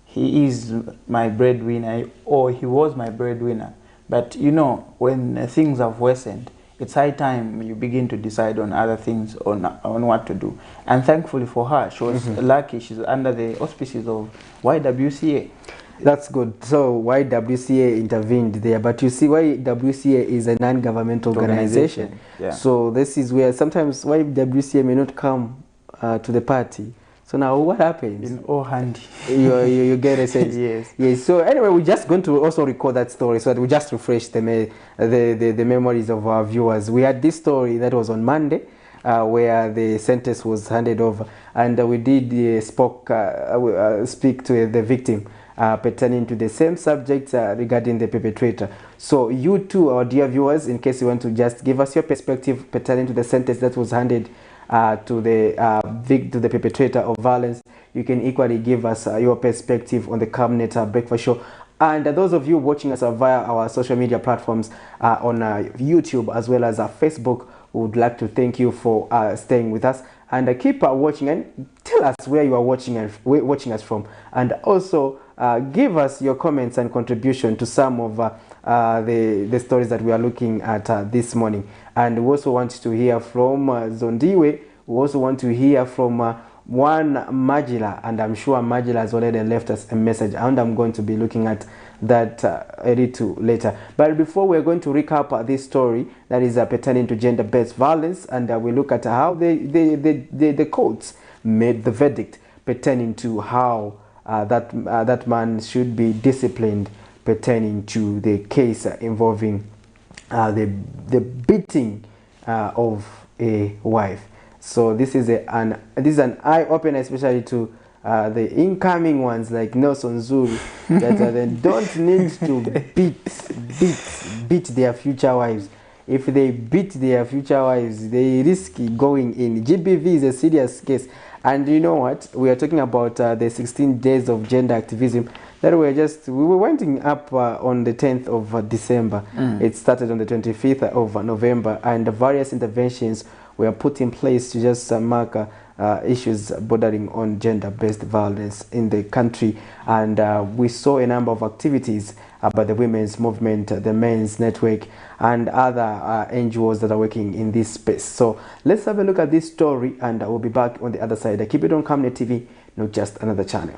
he is my breadwinner, or he was my breadwinner. But when things have worsened, it's high time you begin to decide on other things, on what to do. And thankfully for her, she was lucky. She's under the auspices of YWCA. That's good. So YWCA intervened there, but you see, YWCA is a non-governmental organization. Yeah. So this is where sometimes YWCA may not come to the party. So now what happens? In all handy. you get a sense. Yes. So anyway, we're just going to also record that story so that we just refresh the memories of our viewers. We had this story that was on Monday, where the sentence was handed over, and we did speak to the victim pertaining to the same subject regarding the perpetrator. So you too, our dear viewers, in case you want to just give us your perspective pertaining to the sentence that was handed to the perpetrator of violence, you can equally give us your perspective on the Camnet Breakfast Show. And those of you watching us via our social media platforms on YouTube as well as Facebook, we would like to thank you for staying with us, and keep watching, and tell us where you are watching us from, and also give us your comments and contribution to some of the stories that we are looking at this morning. And we also want to hear from Zondiwe. We also want to hear from one Majila, and I'm sure Majila has already left us a message, and I'm going to be looking at that a little later. But before, we're going to recap this story that is pertaining to gender-based violence, and we look at how the courts made the verdict pertaining to how that man should be disciplined pertaining to the case involving the beating of a wife. So this is an eye opener, especially to the incoming ones like Nelson Zulu, that they don't need to beat their future wives. If they beat their future wives, they risk going in. GBV is a serious case. And you know what? We are talking about the 16 days of gender activism that we were winding up on the 10th of December. It started on the 25th of November, and various interventions were put in place to just mark issues bordering on gender-based violence in the country. And we saw a number of activities by the women's movement, the men's network, and other NGOs that are working in this space. So let's have a look at this story, and we'll be back on the other side. Keep it on Camnet TV, not just another channel.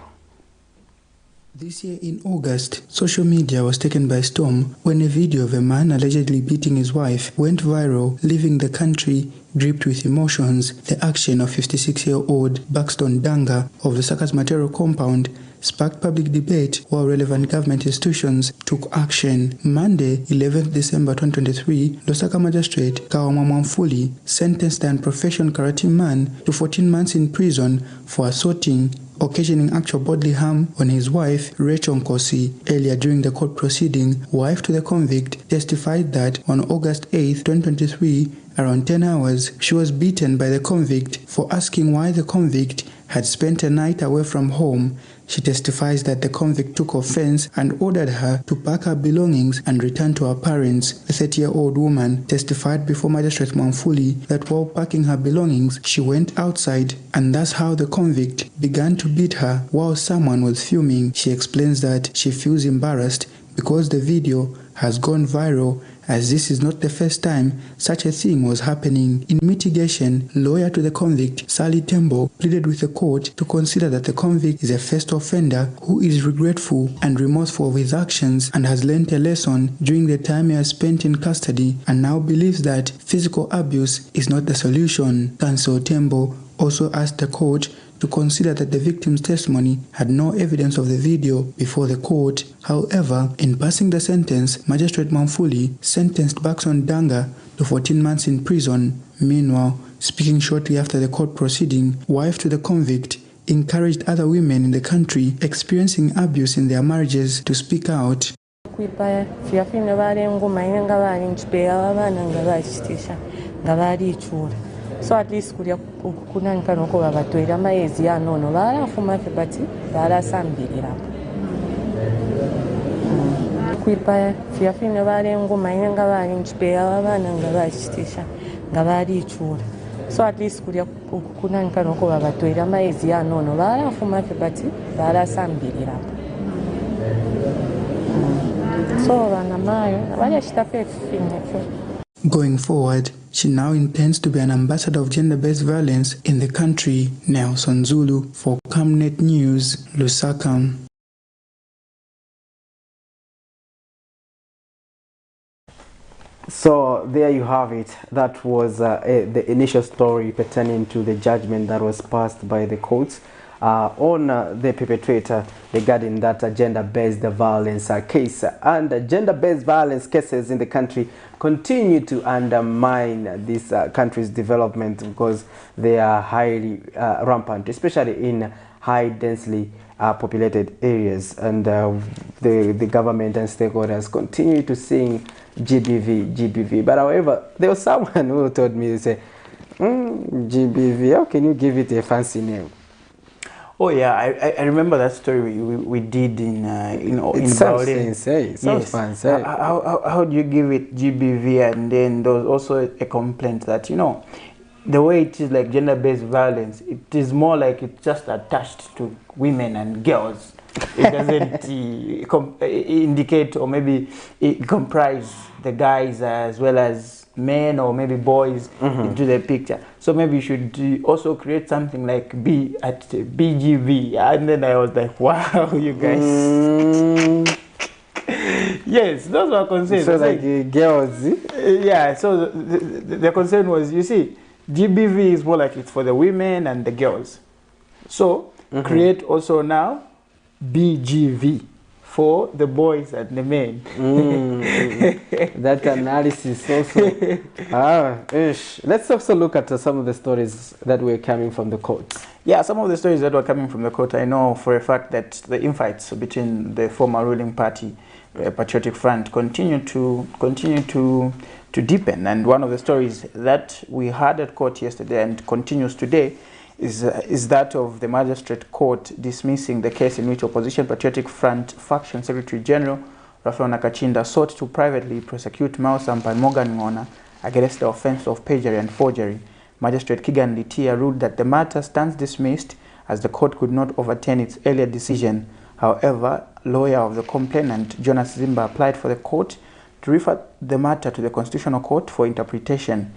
This year in August, social media was taken by storm when a video of a man allegedly beating his wife went viral, leaving the country gripped with emotions. The action of 56-year-old Buxton Danga of the Sakas Matero compound sparked public debate while relevant government institutions took action. Monday, 11th December 2023, Lusaka Magistrate Kawama Mwamfuli sentenced the unprofessional karate man to 14 months in prison for assaulting, occasioning actual bodily harm on his wife, Rachel Nkosi. Earlier during the court proceeding, wife to the convict testified that on August 8, 2023, around 10 hours, she was beaten by the convict for asking why the convict had spent a night away from home. She testifies that the convict took offense and ordered her to pack her belongings and return to her parents. The 30-year-old woman testified before Magistrate Mwamfuli that while packing her belongings, she went outside, and that's how the convict began to beat her while someone was filming. She explains that she feels embarrassed because the video has gone viral, as this is not the first time such a thing was happening. In mitigation, lawyer to the convict, Sally Tembo, pleaded with the court to consider that the convict is a first offender who is regretful and remorseful of his actions and has learnt a lesson during the time he has spent in custody, and now believes that physical abuse is not the solution. Counsel Tembo also asked the court to consider that the victim's testimony had no evidence of the video before the court. However, in passing the sentence, Magistrate Mwamfuli sentenced Buxton Danga to 14 months in prison. Meanwhile, speaking shortly after the court proceeding, wife to the convict encouraged other women in the country experiencing abuse in their marriages to speak out. So at least kuna nkano ko babatwera maezi ya nono barafuma fe bati barasambirira kwipa fyafine bare ngoma inga bari nchipeya abana ngabachitisha ngabari chura. So at least kuna nkano ko babatwera maezi ya nono barafuma fe bati barasambirira so bana mayo bari chitape fine. Going forward, she now intends to be an ambassador of gender-based violence in the country. Nelson Zulu for Camnet News, Lusaka. So there you have it. That was the initial story pertaining to the judgment that was passed by the courts on the perpetrator regarding that gender-based violence case. And gender-based violence cases in the country continue to undermine this country's development because they are highly rampant, especially in high densely populated areas. And the government and stakeholders continue to sing GBV. But however, there was someone who told me, say, GBV, how can you give it a fancy name? Oh yeah, I remember that story we did in sounds fancy. Yes. How do you give it GBV? And then there was also a complaint that, you know, the way it is like gender-based violence, it is more like it's just attached to women and girls. It doesn't indicate or maybe it comprise the guys as well as men or maybe boys into the picture. So maybe you should also create something like BGV. And then I was like, wow, you guys. Yes, those were concerns. So like girls. Yeah, so the concern was, you see, GBV is more like it's for the women and the girls. So create also now BGV for the boys and the men. That analysis also. Let's also look at some of the stories that were coming from the courts. Yeah, some of the stories that were coming from the court, I know for a fact that the infights between the former ruling party, Patriotic Front, continue to deepen. And one of the stories that we had at court yesterday and continues today is that of the Magistrate Court dismissing the case in which Opposition Patriotic Front Faction Secretary General Raphael Nakachinda sought to privately prosecute Mao Sampa and Morgan Ngona against the offense of perjury and forgery. Magistrate Kigan Litia ruled that the matter stands dismissed as the court could not overturn its earlier decision. However, lawyer of the complainant, Jonas Zimba, applied for the court to refer the matter to the Constitutional Court for interpretation.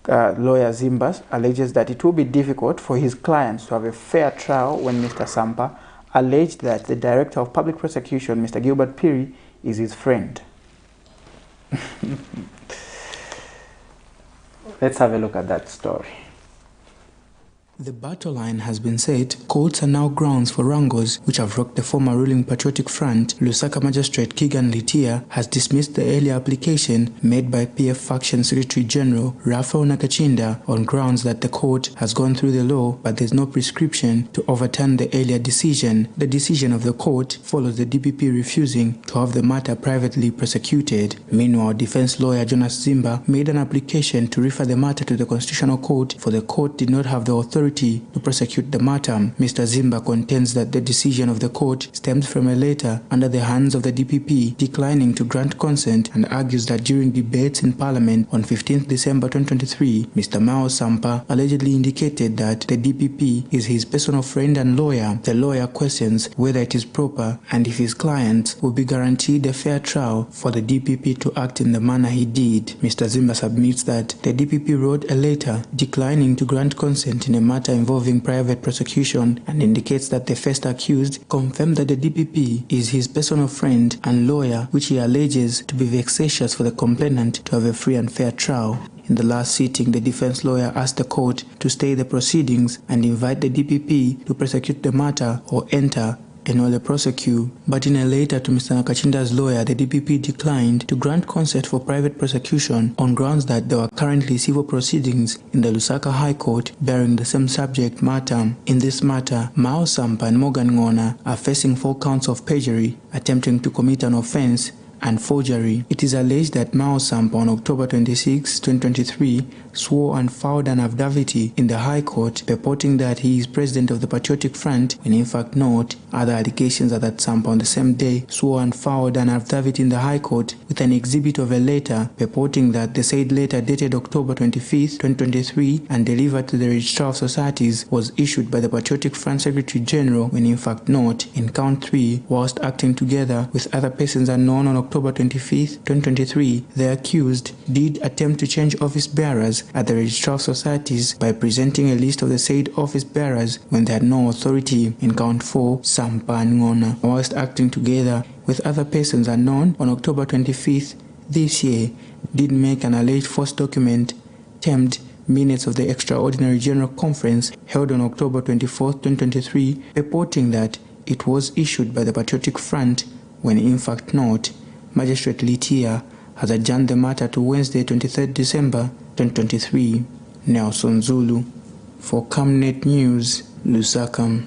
Lawyer Zimba alleges that it will be difficult for his clients to have a fair trial when Mr. Sampa alleged that the Director of Public Prosecution, Mr. Gilbert Piri, is his friend. Let's have a look at that story. The battle line has been set. Courts are now grounds for wrangles which have rocked the former ruling Patriotic Front. Lusaka Magistrate Kigan Litia has dismissed the earlier application made by PF Faction Secretary General Raphael Nakachinda on grounds that the court has gone through the law but there is no prescription to overturn the earlier decision. The decision of the court follows the DPP refusing to have the matter privately prosecuted. Meanwhile, defense lawyer Jonas Zimba made an application to refer the matter to the Constitutional Court, for the court did not have the authority to prosecute the matter. Mr. Zimba contends that the decision of the court stems from a letter under the hands of the DPP declining to grant consent, and argues that during debates in Parliament on 15th December 2023, Mr. Mao Sampa allegedly indicated that the DPP is his personal friend and lawyer. The lawyer questions whether it is proper and if his clients will be guaranteed a fair trial for the DPP to act in the manner he did. Mr. Zimba submits that the DPP wrote a letter declining to grant consent in a matter involving private prosecution, and indicates that the first accused confirmed that the DPP is his personal friend and lawyer, which he alleges to be vexatious for the complainant to have a free and fair trial. In the last sitting, the defense lawyer asked the court to stay the proceedings and invite the DPP to prosecute the matter or enter and all the prosecute. But in a letter to Mr. Nakachinda's lawyer, the DPP declined to grant consent for private prosecution on grounds that there were currently civil proceedings in the Lusaka High Court bearing the same subject matter. In this matter, Mao Sampa and Morgan Ngona are facing 4 counts of perjury, attempting to commit an offense, and forgery. It is alleged that Mao Sampa on October 26, 2023, swore and filed an affidavit in the High Court purporting that he is president of the Patriotic Front, when in fact not. Other allegations are that Sampa on the same day swore and filed an affidavit in the High Court with an exhibit of a letter purporting that the said letter dated October 25, 2023 and delivered to the Registrar of Societies was issued by the Patriotic Front Secretary General, when in fact not. In count 3, whilst acting together with other persons unknown on October 25, 2023, the accused did attempt to change office bearers at the Registrar of Societies by presenting a list of the said office bearers when they had no authority. In count 4, Sampa and Ngona, whilst acting together with other persons unknown on October 25th this year, did make an alleged false document termed Minutes of the Extraordinary General Conference held on October 24, 2023, purporting that it was issued by the Patriotic Front, when in fact not. Magistrate Litia has adjourned the matter to Wednesday, 23rd December 2023. Nelson Zulu for Camnet News, Lusaka.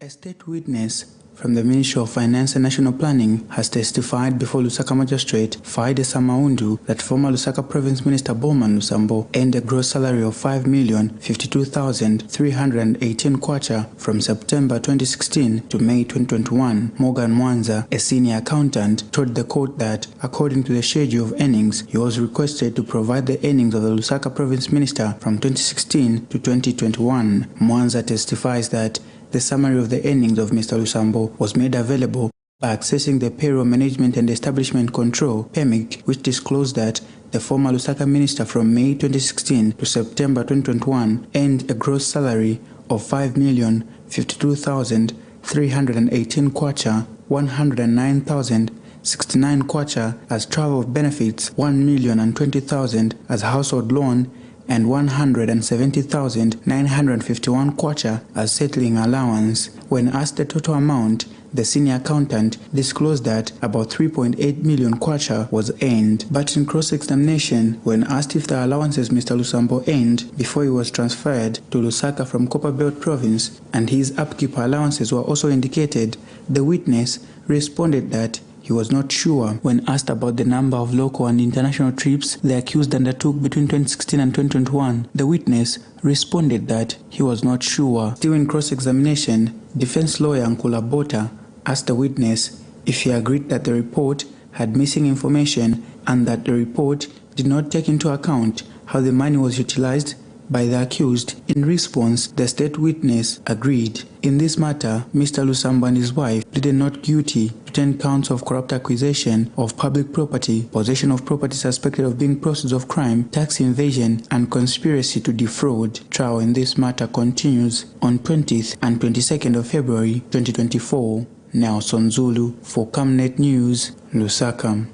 A state witness from the Ministry of Finance and National Planning has testified before Lusaka Magistrate Faide Samaundu that former Lusaka Province Minister Bowman Lusambo earned a gross salary of 5,052,318 kwacha from September 2016 to May 2021. Morgan Mwanza, a senior accountant, told the court that, according to the schedule of earnings, he was requested to provide the earnings of the Lusaka Province Minister from 2016 to 2021. Mwanza testifies that the summary of the earnings of Mr. Lusambo was made available by accessing the Payroll Management and Establishment Control (PEMIC), which disclosed that the former Lusaka minister from May 2016 to September 2021 earned a gross salary of 5,052,318 kwacha, 109,069 kwacha as travel benefits, 1,020,000 as household loan, and 170,951 kwacha as settling allowance. When asked the total amount, the senior accountant disclosed that about 3.8 million kwacha was earned. But in cross-examination, when asked if the allowances Mr. Lusambo earned before he was transferred to Lusaka from Copperbelt province and his upkeep allowances were also indicated, the witness responded that he was not sure. When asked about the number of local and international trips the accused undertook between 2016 and 2021, the witness responded that he was not sure. Still in cross-examination, defense lawyer Nkula Bota asked the witness if he agreed that the report had missing information and that the report did not take into account how the money was utilized by the accused. In response, the state witness agreed. In this matter, Mr. Lusambo and his wife pleaded not guilty to 10 counts of corrupt acquisition of public property, possession of property suspected of being proceeds of crime, tax evasion, and conspiracy to defraud. Trial in this matter continues on 20th and 22nd of February 2024. Nelson Zulu for Camnet News, Lusaka.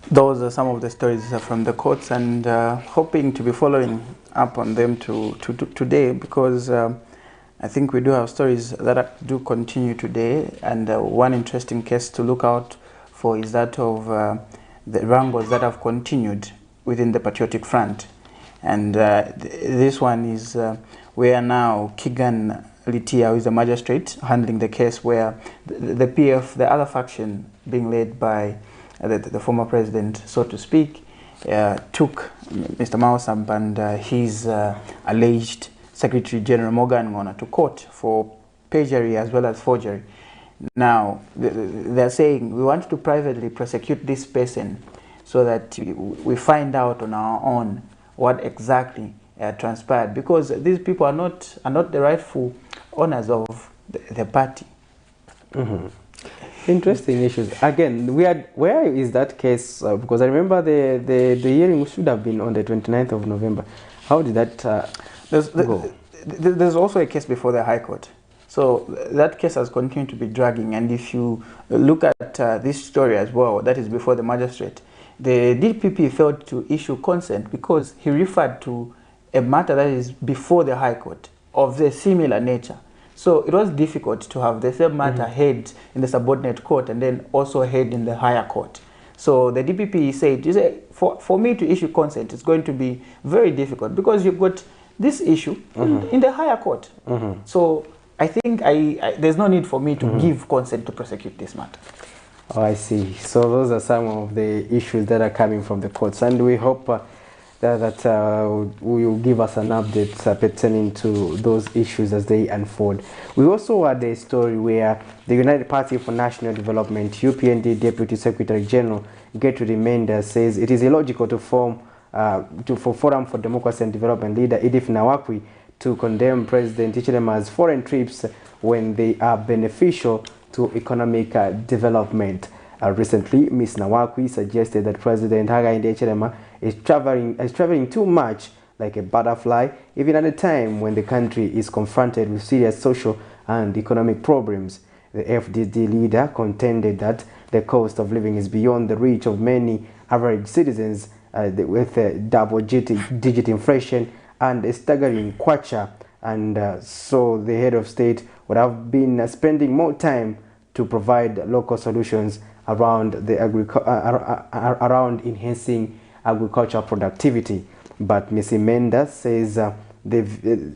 Those are some of the stories from the courts, and hoping to be following up on them today, because I think we do have stories that do continue today, and one interesting case to look out for is that of the wrangles that have continued within the Patriotic Front. And this one is where now Kigan Litia, who is the magistrate handling the case, where the PF, the other faction being led by the former president, so to speak, took Mr. Mausab and his alleged Secretary General Morgan Ngona to court for perjury as well as forgery. Now, they're saying we want to privately prosecute this person so that we find out on our own what exactly transpired, because these people are not the rightful owners of the party. Mm-hmm. Interesting issues. Again, where is that case? Because I remember the hearing should have been on the 29th of November. How did that go? There's also a case before the High Court. So that case has continued to be dragging. And if you look at this story as well, that is before the magistrate, the DPP failed to issue consent because he referred to a matter that is before the High Court of the similar nature. So it was difficult to have the same matter heard in the subordinate court and then also heard in the higher court. So the DPP said, for me to issue consent, it's going to be very difficult because you've got this issue in the higher court. So I think there's no need for me to give consent to prosecute this matter. Oh, I see. So those are some of the issues that are coming from the courts, and we hope that will give us an update pertaining to those issues as they unfold. We also had a story where the United Party for National Development, UPND Deputy Secretary General Gertrude Menda says it is illogical to for Forum for Democracy and Development leader Edith Nawakwi to condemn President Hichilema's foreign trips when they are beneficial to economic development. Recently, Ms. Nawakwi suggested that President Hakainde Hichilema is traveling too much like a butterfly, even at a time when the country is confronted with serious social and economic problems. The FDD leader contended that the cost of living is beyond the reach of many average citizens with double-digit inflation and a staggering kwacha, and so the head of state would have been spending more time to provide local solutions around around enhancing agricultural productivity. But Ms. Menda says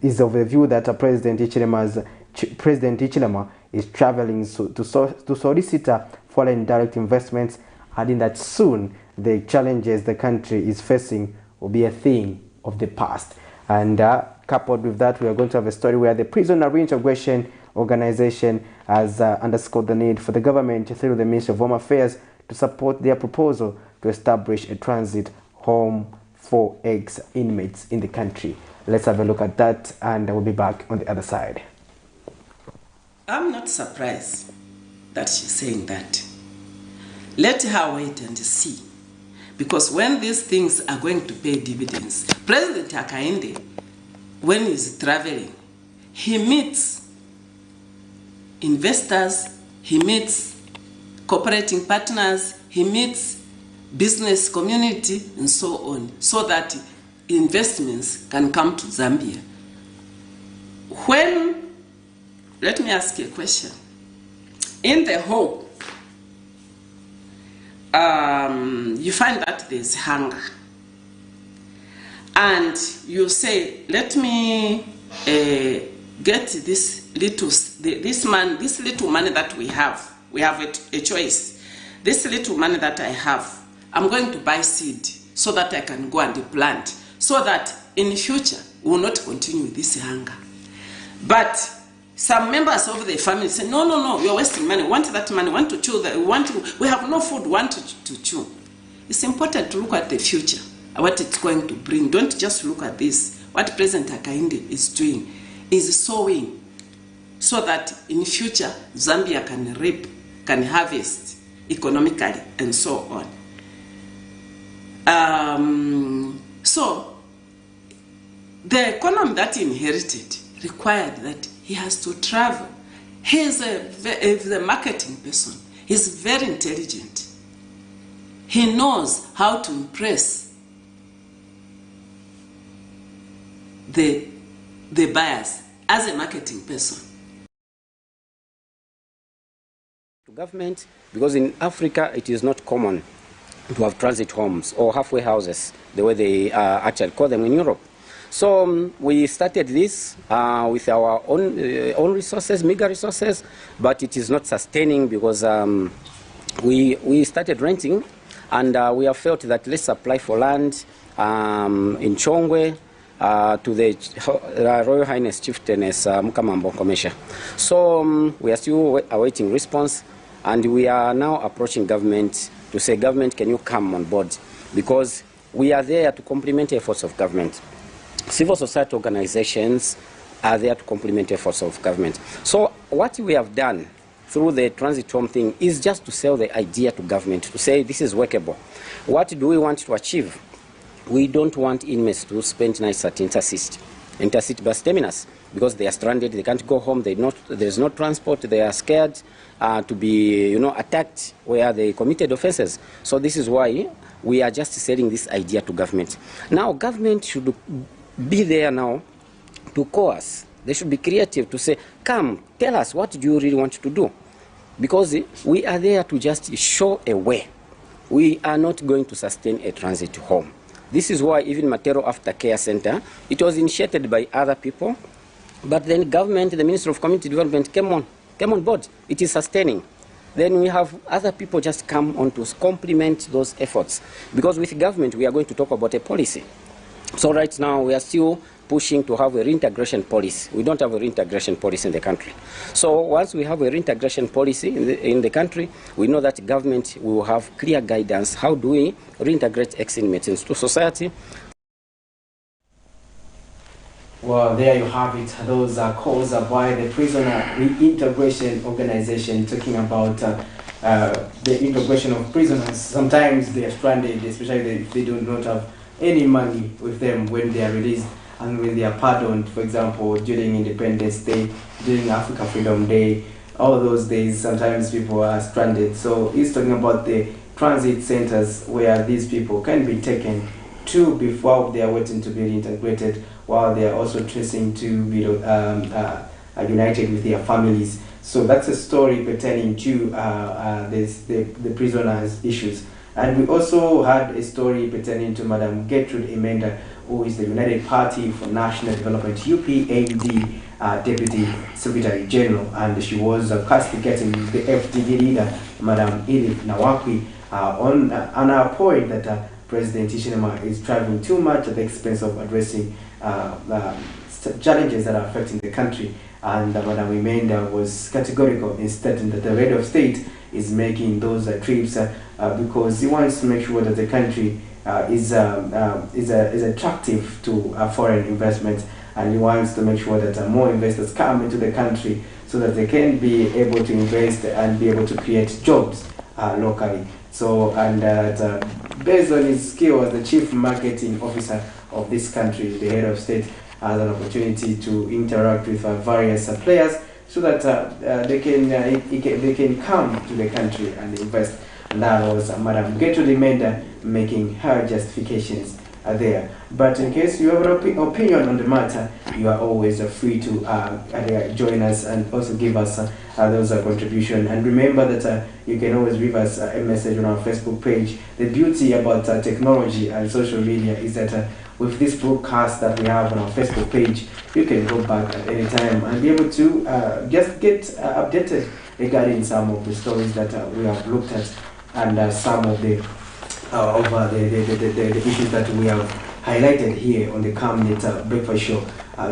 is of the view that President Hichilema is traveling to solicit foreign direct investments, adding that soon the challenges the country is facing will be a thing of the past. And coupled with that, we are going to have a story where the Prisoner Reintegration Organization has underscored the need for the government through the Ministry of Home Affairs to support their proposal to establish a transit home for ex-inmates in the country. Let's have a look at that, and we'll be back on the other side. I'm not surprised that she's saying that. Let her wait and see. Because when these things are going to pay dividends, President Hakainde, when he's traveling, he meets investors, he meets cooperating partners, he meets business community, and so on, so that investments can come to Zambia. Let me ask you a question. In the whole, you find that there's hunger, and you say, let me get this little money that we have a choice. This little money that I have, I'm going to buy seed so that I can go and plant, so that in the future we will not continue with this hunger. But some members of the family say, no, you're wasting money. Want that money, want to chew, we have no food, want to chew. It's important to look at the future, what it's going to bring. Don't just look at this. What President Hakainde is doing is sowing, so that in the future Zambia can reap, can harvest economically, and so on. So the economy that he inherited required that he has to travel. He's a marketing person. He's very intelligent. He knows how to impress the buyers as a marketing person. To government, because in Africa it is not common to have transit homes or halfway houses, the way they actually call them in Europe. So we started this with our own resources, meager resources, but it is not sustaining because we started renting, and we have felt that let's apply for land in Chongwe to the Royal Highness Chieftainess Mukamambo Komesha. So we are still awaiting response, and we are now approaching government to say, government, can you come on board? Because we are there to complement efforts of government. Civil society organizations are there to complement efforts of government. So what we have done through the transit home thing is just to sell the idea to government, to say this is workable. What do we want to achieve? We don't want inmates to spend nights at intercity bus terminus, because they are stranded, they can't go home, there's no transport, they are scared to be attacked where they committed offenses. So this is why we are just selling this idea to government. Now government should be there now to call us. They should be creative to say, come, tell us, what do you really want to do? Because we are there to just show a way. We are not going to sustain a transit home. This is why even Matero Aftercare Center, it was initiated by other people, but then government, the Minister of Community Development came on board. It is sustaining. Then we have other people just come on to complement those efforts. Because with government, we are going to talk about a policy. So right now, we are still pushing to have a reintegration policy. We don't have a reintegration policy in the country. So once we have a reintegration policy in the country, we know that government will have clear guidance. How do we reintegrate ex-inmates into society? Well, there you have it. Those are calls by the Prisoner Reintegration Organization, talking about the integration of prisoners. Sometimes they are stranded, especially if they do not have any money with them when they are released and when they are pardoned. For example, during Independence Day, during Africa Freedom Day, all those days, sometimes people are stranded. So he's talking about the transit centers where these people can be taken to before they are waiting to be reintegrated, while they are also tracing to be united with their families. So that's a story pertaining to the prisoners' issues. And we also had a story pertaining to Madam Gertrude Emenda, who is the United Party for National Development, UPND, Deputy Secretary General, and she was castigating the FDD leader, Madam Edith Nawakwi, on her point that President Ishinema is traveling too much at the expense of addressing challenges that are affecting the country. And Madam Emenda was categorical in stating that the head of state is making those trips because he wants to make sure that the country is attractive to foreign investment, and he wants to make sure that more investors come into the country so that they can be able to invest and be able to create jobs locally. So, and based on his skill as the chief marketing officer of this country, the head of state has an opportunity to interact with various players so that they can come to the country and invest. and that was Madam Geto Limenda making her justifications there. But in case you have an opinion on the matter, you are always free to join us and also give us those contribution. And remember that you can always leave us a message on our Facebook page. The beauty about technology and social media is that with this broadcast that we have on our Facebook page, you can go back at any time and be able to just get updated regarding some of the stories that we have looked at and some of the issues that we have highlighted here on the Camnet Breakfast Show,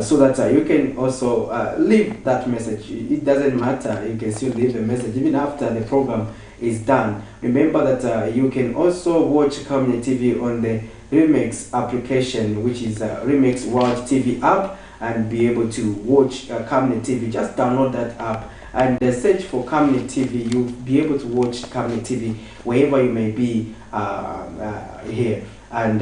so that you can also leave that message. It doesn't matter, you can still leave a message even after the program is done. Remember that you can also watch Camnet TV on the Remix application, which is Remix World TV app, and be able to watch Camnet TV. Just download that app and search for Camnet TV. You'll be able to watch Camnet TV wherever you may be here. And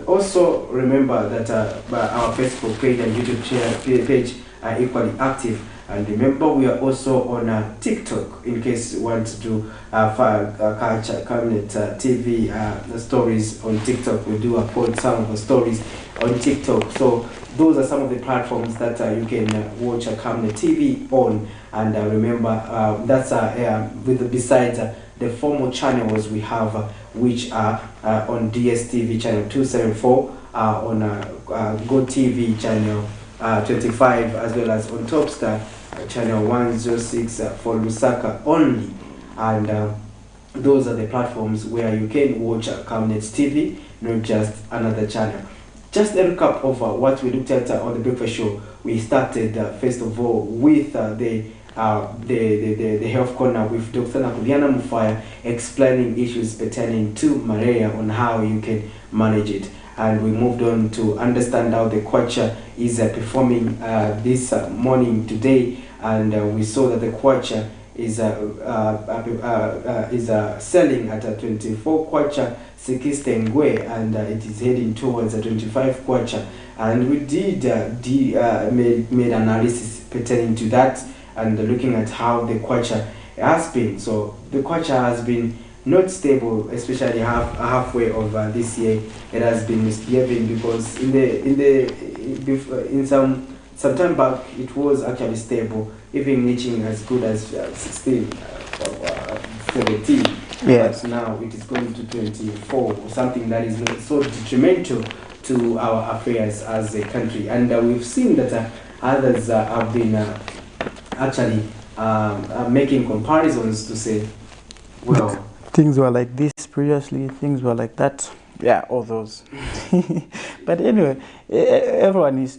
also remember that our Facebook page and YouTube page are equally active. And remember, we are also on TikTok in case you want to catch Camnet TV stories on TikTok. We do upload some of the stories on TikTok. So those are some of the platforms that you can watch Camnet TV on. And remember, that's besides the formal channels we have, which are on DSTV channel 274, on GoTV channel 25, as well as on Topstar channel 106 for Lusaka only. And those are the platforms where you can watch Camnet TV, not just another channel. Just a recap of what we looked at on the Breakfast Show. We started first of all with the health corner with Dr. Nakubiana Mufaya explaining issues pertaining to malaria on how you can manage it. And we moved on to understand how the kwacha is performing this morning today, and we saw that the kwacha is selling at 24 kwacha 60 ngwe, and it is heading towards 25 kwacha. And we did made analysis pertaining to that, and looking at how the kwacha has been. So the kwacha has been not stable, especially halfway of this year. It has been misbehaving because in some time back it was actually stable, even reaching as good as 16, 17. Yes. But now it is going to 24, something that is not so detrimental to our affairs as a country. And we've seen that others have been actually making comparisons to say, well, things were like this previously, things were like that. Yeah, all those. But anyway, everyone is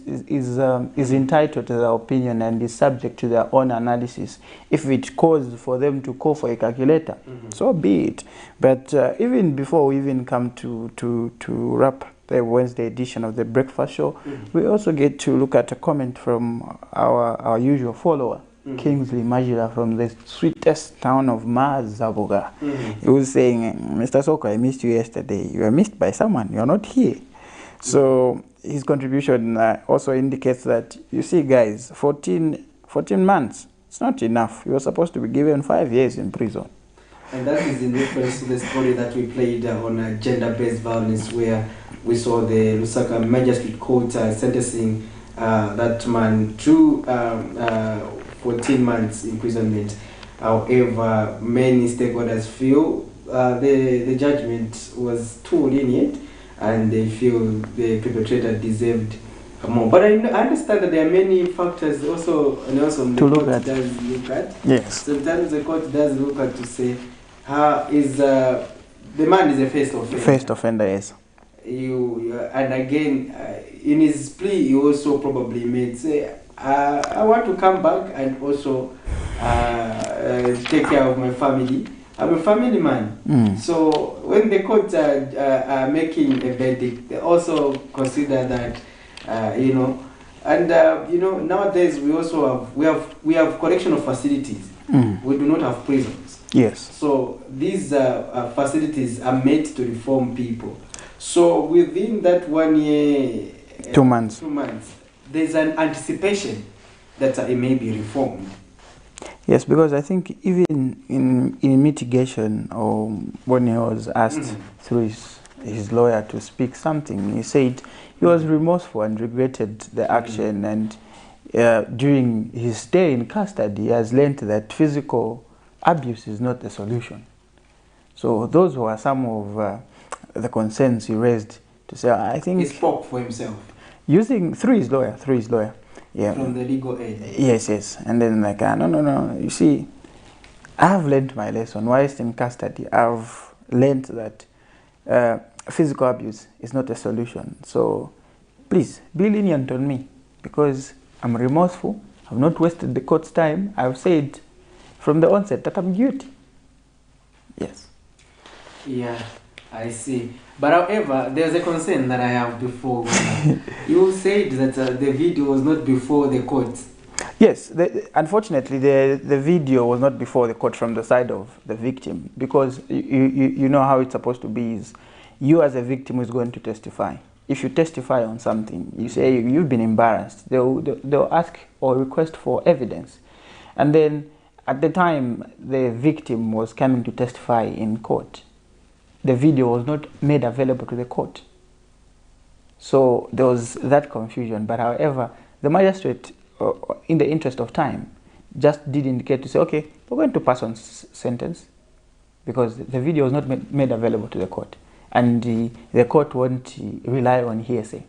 entitled to their opinion and is subject to their own analysis. If it calls for them to call for a calculator, so be it. But even before we even come to wrap the Wednesday edition of the Breakfast Show, we also get to look at a comment from our usual follower, Kingsley Majila from the sweetest town of Mazabuga. He was saying, Mr. Soko, I missed you yesterday. You were missed by someone. You are not here. So his contribution also indicates that, you see, guys, 14 months, it's not enough. You were supposed to be given 5 years in prison. And that is in reference to the story that we played on gender-based violence, where we saw the Lusaka Magistrate Court sentencing that man to 14 months imprisonment. However, many stakeholders feel the judgment was too lenient, and they feel the perpetrator deserved more. But I understand that there are many factors also the court does look at. Yes. Sometimes the court does look at to say, the man is a first offender. First offender, yes. And again, in his plea, he also probably made say, I want to come back and also take care of my family. I'm a family man. So when the court are making a verdict, they also consider that, and nowadays we also have correctional facilities. We do not have prisons. Yes. So these facilities are meant to reform people. So within that 1 year, 2 months, there's an anticipation that it may be reformed. Yes, because I think even in mitigation, or when he was asked through his lawyer to speak something, he said he was remorseful and regretted the action, and during his stay in custody, he has learned that physical abuse is not the solution. So those were some of the concerns he raised to say, I think... He spoke for himself? Through his lawyer. Yeah. From the legal aid? Yes. And then like, no. You see, I have learned my lesson. Whilst in custody, I've learned that physical abuse is not a solution. So please, be lenient on me, because I'm remorseful. I've not wasted the court's time. I've said from the onset that I'm guilty. Yes. Yeah, I see. But however, there's a concern that I have before. You said that the video was not before the court. Yes, unfortunately, the video was not before the court from the side of the victim, because you know how it's supposed to be is you as a victim is going to testify. If you testify on something, you say you've been embarrassed, they'll ask or request for evidence. And then at the time the victim was coming to testify in court, the video was not made available to the court. So there was that confusion. But however, the magistrate, in the interest of time, just did indicate to say, okay, we're going to pass on sentence, because the video was not made available to the court, and the court won't rely on hearsay.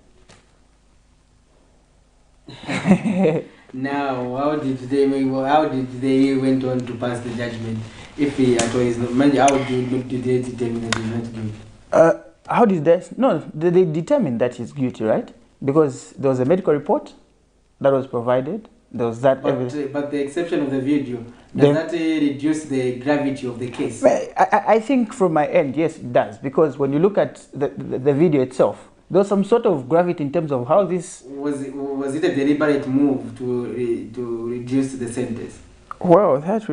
Now, how did they went on to pass the judgment? If he at all is not, how did they determine that he's not guilty? How did they? No, they determined that he's guilty, right? Because there was a medical report that was provided. There was that evidence. But the exception of the video, does that reduce the gravity of the case? I think from my end, yes, it does. Because when you look at the video itself, there was some sort of gravity in terms of how this... Was it a deliberate move to reduce the sentence? Well, that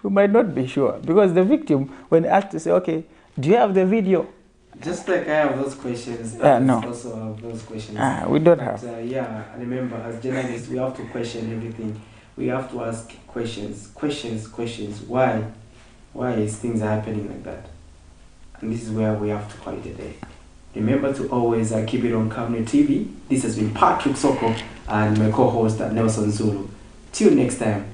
we might not be sure. Because the victim, when asked to say, okay, do you have the video? Just like I have those questions, no. Also have those questions. We don't have. Yeah, remember, as journalists, we have to question everything. We have to ask questions. Why is things happening like that? And this is where we have to call it a day. Remember to always keep it on Camnet TV. This has been Patrick Soko and my co-host Nelson Zulu. Till next time.